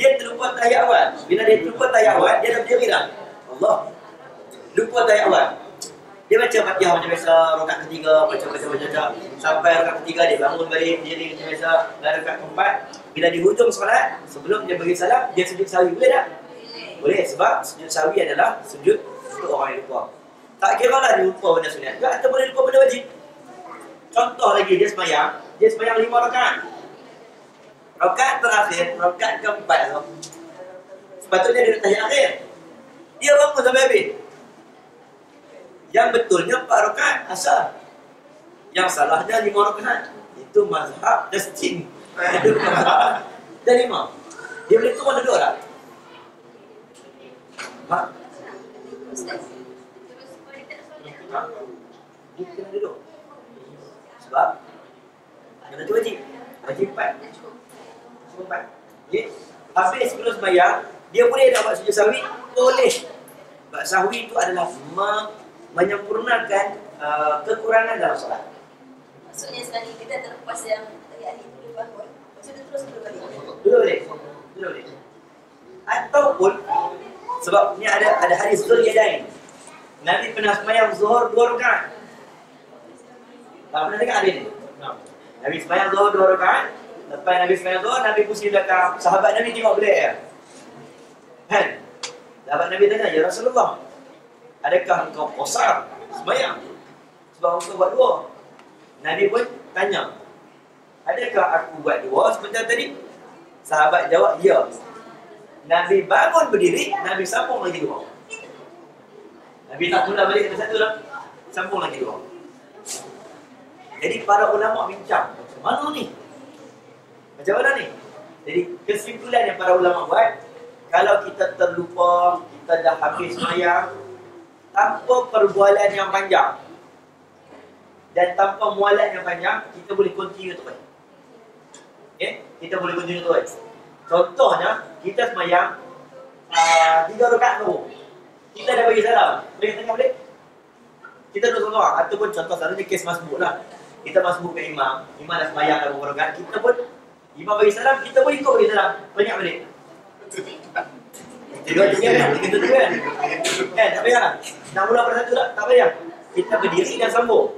dia terlupa tahiyat awal. Bila dia terlupa tahiyat awal, dia dah berdiri dah. Allah. Lupa tahiyat awal. Dia baca Fatihah macam biasa, rakaat ketiga baca sampai rakaat ketiga dia bangun balik, berdiri macam biasa. Dan rakaat keempat, bila di hujung solat, sebelum dia bagi salam, dia sujud sahwi. Boleh tak? Boleh, sebab sujud sahwi adalah sujud untuk orang yang lupa. Tak kira lah dia lupa benda sunat ke atau boleh lupa benda wajib. Contoh lagi, dia sembahyang 5 rakaat. Rakaat terakhir, rakaat keempat tu, sepatutnya dia tahiyat akhir. Dia bangun sampai habis. Yang betulnya 4 rakaat asar. Yang salahnya 5 rakaat. Itu mazhab Justin. Itu mazhab dari imam. Dia boleh turun duduk tak? Ha? Dia kena duduk. Sebab kena tu wajib. Wajib 4. Semua 4. Okay. Habis sebelum sembahyang, dia boleh tak buat sujud sahwi? Boleh. Sebab sahwi itu adalah menyempurnakan kekurangan dalam solat. Maksudnya sekali kita terlepas yang hari itu bangun, maksudnya terus berbalik. Dulu boleh. Dulu boleh. Ataupun sebab ni ada hadis Zulyadain. Nabi pernah sembahyang Zuhur 2 rakaat. Tak pernah dengar hadis ni? Nabi sembahyang Zuhur 2 rakaat. Lepas Nabi sembahyang Zuhur, Nabi pusing belakang. Sahabat Nabi tengok belik ya. Kan? Sahabat Nabi tanya, "Ya Rasulullah, adakah engkau qasar sembahyang? Sebab engkau buat 2." Nabi pun tanya, "Adakah aku buat 2 sebentar tadi?" Sahabat jawab, "Ya." Nabi bangun berdiri, Nabi sambung lagi 2. Nabi tak mula balik ke satu lah, sambung lagi 2. Jadi para ulama bincang, macam mana ni? Macam mana ni? Jadi kesimpulan yang para ulama buat, kalau kita terlupa, kita dah habis sembahyang tanpa perbualan yang panjang dan tanpa mualat yang panjang, kita boleh continue terus. Okay? Kita boleh continue terus. Contohnya, kita sembahyang 3 rakaat dulu. Kita dah bagi salam. Boleh tengah balik? Kita duduk seorang. Ataupun contoh selalunya kes masbuk lah. Kita masbuk ke imam. Imam dah sembahyang dah beberapa rakaat. Kita pun, imam bagi salam, kita pun ikut bagi salam. Banyak balik. Tiga-tiga kan? Tiga-tiga kan? Kan? Tak payah lah. Nak mula pada satu tak? Tak payah. Kita berdiri dan sambung.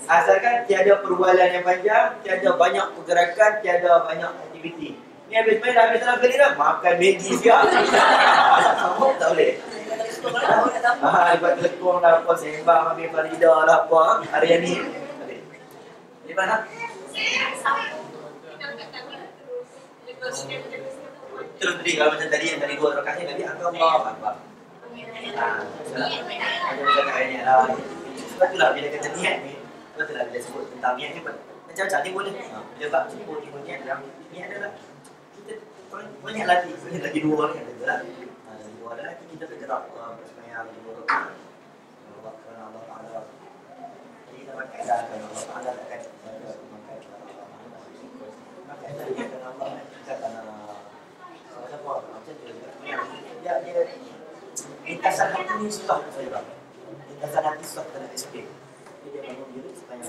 Asalkan tiada perbualan yang panjang, tiada banyak pergerakan, tiada banyak aktiviti. Ni habis main dah habis salam kali dah. Makan Maggi siap. Sambung tak boleh. Buat telekong lah apa, sembang ambil Farida lah apa. Hari yang ni. Di mana? Terus tadi kalau macam tadi yang tadi 2 rakaat ni tadi angka Allah Akbar. Ada cakap ini lah. Sebab itulah bila kata niat ni, sebab itulah bila sebut tentang niat ni macam-macam ni boleh. Bila bab sebut niat dalam niat adalah kita banyak lagi 2 ni ada lah. 2 adalah kita bergerak bersemayam di mulut Allah kerana Allah Ta'ala. Jadi kita pakai dah kerana Allah Ta'ala takkan memakai kerana Allah kita kerana siapa macam tu dia lintasan hati ni susah saya bang. Lintasan hati susah kena SP. Dia bangun diri supaya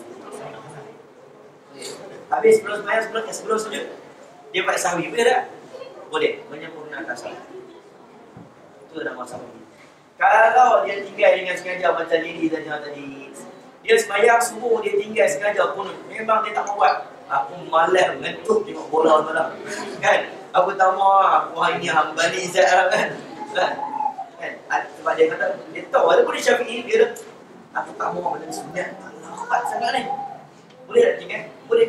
habis sebelum sujud dia buat sahwi boleh tak? Boleh, menyempurnakan sahwi. Itu nama sahwi. Kalau dia tinggal dengan sengaja macam Lili tadi, dia sembahyang subuh dia tinggal sengaja pun memang dia tak mau buat. Aku malas mengantuk tengok bola tu lah. Kan? Aku tak mau aku hari ni hamba ni Izzat kan? Kan? Sebab dia kata, dia tahu walaupun dia Syafi'i, dia kata, aku tak mau benda sunat. Allah kuat sangat ni. Boleh tak tinggal? Boleh.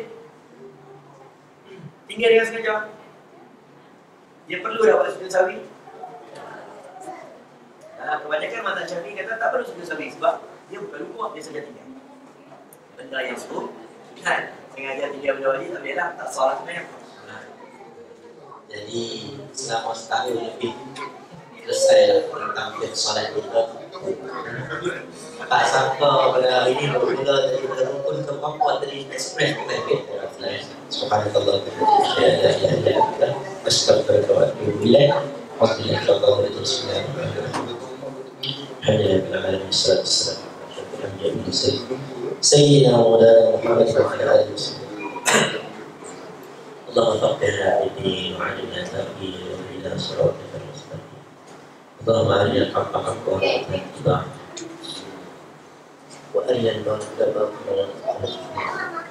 Tinggal dengan sengaja. Dia perlu dah buat sujud sahwi. Kebanyakan mazhab Syafi'i kata tak perlu sujud sahwi sebab dia bukan lupa, dia saja tinggal. Benda yang suruh, kan? Sengaja tinggal benda wajib, tak boleh lah, tak salah sebenarnya. Jadi selama setahun lebih selesai tentang solat kita. Tak sangka pada hari ini bermula dari berkumpul kemampuan dari ekspres kita kita. Subhanallah kita astagfirullah wa atubu ilaih. Alhamdulillah Sayyidina Maulana Muhammad wa ala alihi wasallam. اللهم فقهنا في الدين وعلمنا تأويله إلى صراطك المستقيم. اللهم أرنا الحق حقا وارزقنا اتباعه وأرنا الباطل باطلا وارزقنا اجتنابه.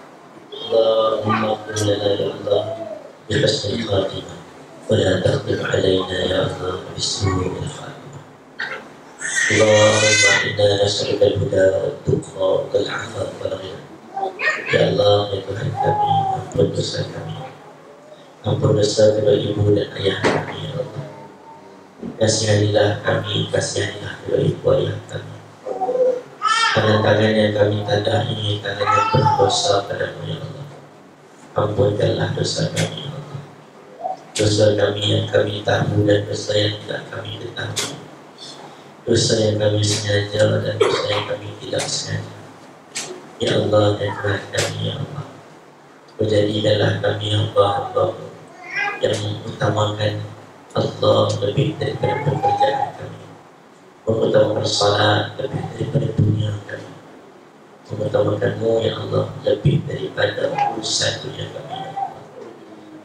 اللهم اغفر لنا يا الله بحسن الخاتمة ولا تختم علينا يا الله بالسوء الخاتمة. اللهم إنا نسألك الهدى والتقى والعفاف والغنى. يا الله يا Tuhan kami, ampun dosa kami. Ampun dosa kedua ibu dan ayah kami, ya Allah. Kasihanilah kami, kasihanilah kedua ibu ayah kami. Karena tangan yang kami tanda ini tangan yang berdosa padamu ya Allah. Ampunkanlah dosa kami ya Allah. Dosa kami yang kami tahu dan dosa yang tidak kami ketahui. Dosa yang kami sengaja dan dosa yang kami tidak sengaja. Ya Allah dan Tuhan kami ya Allah, menjadikanlah kami hamba-hamba yang mengutamakan Allah lebih daripada pekerjaan kami, mengutamakan salat lebih daripada dunia kami, mengutamakan-Mu ya Allah lebih daripada urusan dunia kami ya Allah.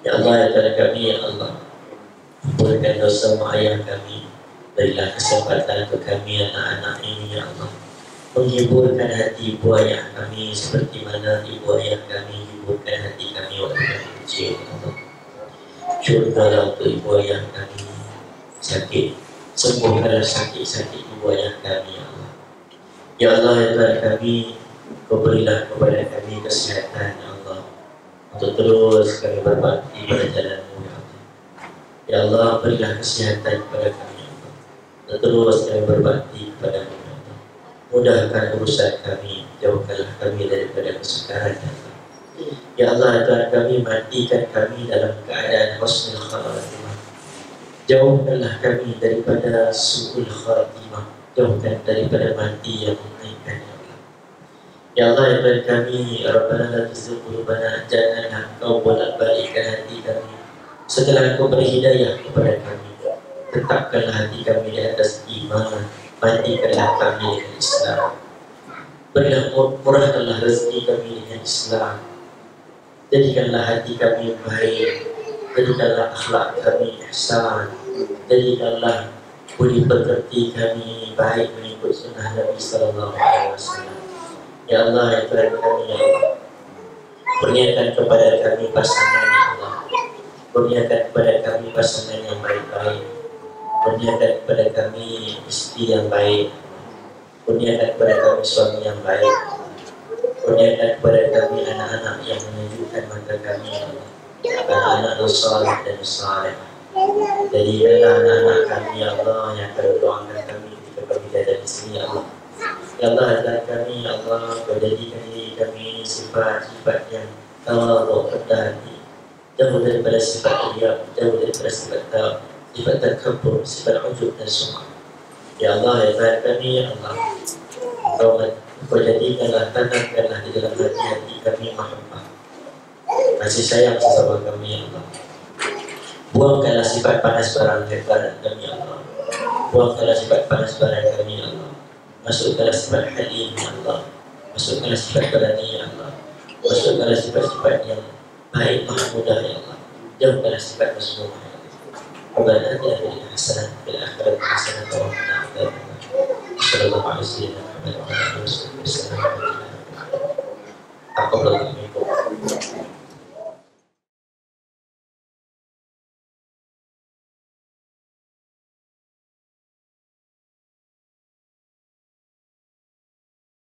Ya Allah ya Tuhan kami ya Allah, ampunikan dosa ayah kami, berilah kesempatan untuk kami anak-anak ini ya Allah, menghiburkan hati ibu ayah kami seperti mana ibu ayah kami hiburkan hati kami waktu kami kecil ya Allah. Syurgalah untuk ibu ayah kami sakit, sembuhkanlah sakit-sakit ibu ayah kami ya Allah. Ya Allah ya Tuhan kami, Kau berilah kepada kami kesehatan ya Allah, untuk terus kami berbakti pada jalan-Mu ya Allah. Ya Allah berilah kesehatan kepada kami ya Allah, untuk terus kami berbakti kepada-Mu ya Allah. Mudahkan urusan kami, jauhkanlah kami daripada kesukaran ya Allah. Ya Allah Tuhan kami, matikan kami dalam keadaan husnul khatimah. Jauhkanlah kami daripada su'ul khatimah, jauhkan daripada mati yang mengerikan ya Allah. Ya Allah ya Tuhan kami, Rabbana la tuzigh qulubana, janganlah Kau bolak-balikkan hati kami setelah Kau beri hidayah kepada kami. Tetapkanlah hati kami di atas iman, matikanlah kami dengan Islam. Berilah murahkanlah rezeki kami dengan Islam. Jadikanlah hati kami baik, jadikanlah akhlak kami ihsan, jadikanlah budi pekerti kami baik mengikut sunnah Nabi sallallahu alaihi wasallam. Ya Allah ya Tuhan kami ya Allah, kurniakan kepada kami pasangan ya Allah, kurniakan kepada kami pasangan yang baik-baik, kurniakan kepada kami istri yang baik, kurniakan kepada kami suami yang baik, kurniakan kepada kami anak-anak yang menunjukkan mata kami ya Allah, anak-anak yang saleh dan saleh. Jadikanlah anak-anak kami ya Allah yang akan mendoakan kami ketika kami ada di sini ya Allah. Ya Allah dan kami ya Allah, Kau jadikan diri kami sifat-sifat yang tawadhu, rendah hati, jauh daripada sifat riya, jauh daripada sifat takabur, sifat ujub dan sum'ah. Ya Allah ya Tuhan kami ya Allah, Kau jadikanlah, tanamkanlah di dalam hati-hati kami mahabbah, kasih sayang sesama kami ya Allah. Buangkanlah sifat panas barang kami ya Allah, buangkanlah sifat panas barang kami ya Allah. Masukkanlah sifat halim ya Allah, masukkanlah sifat berani ya Allah, masukkanlah sifat-sifat yang baik mahmudah ya Allah, jauhkanlah sifat kesombongan ya Allah. Rabbana atina fid dunya hasanah wa fil akhirati hasanah wa qina adzabannar. Sallallahu alaihi wa sallam. Aku belum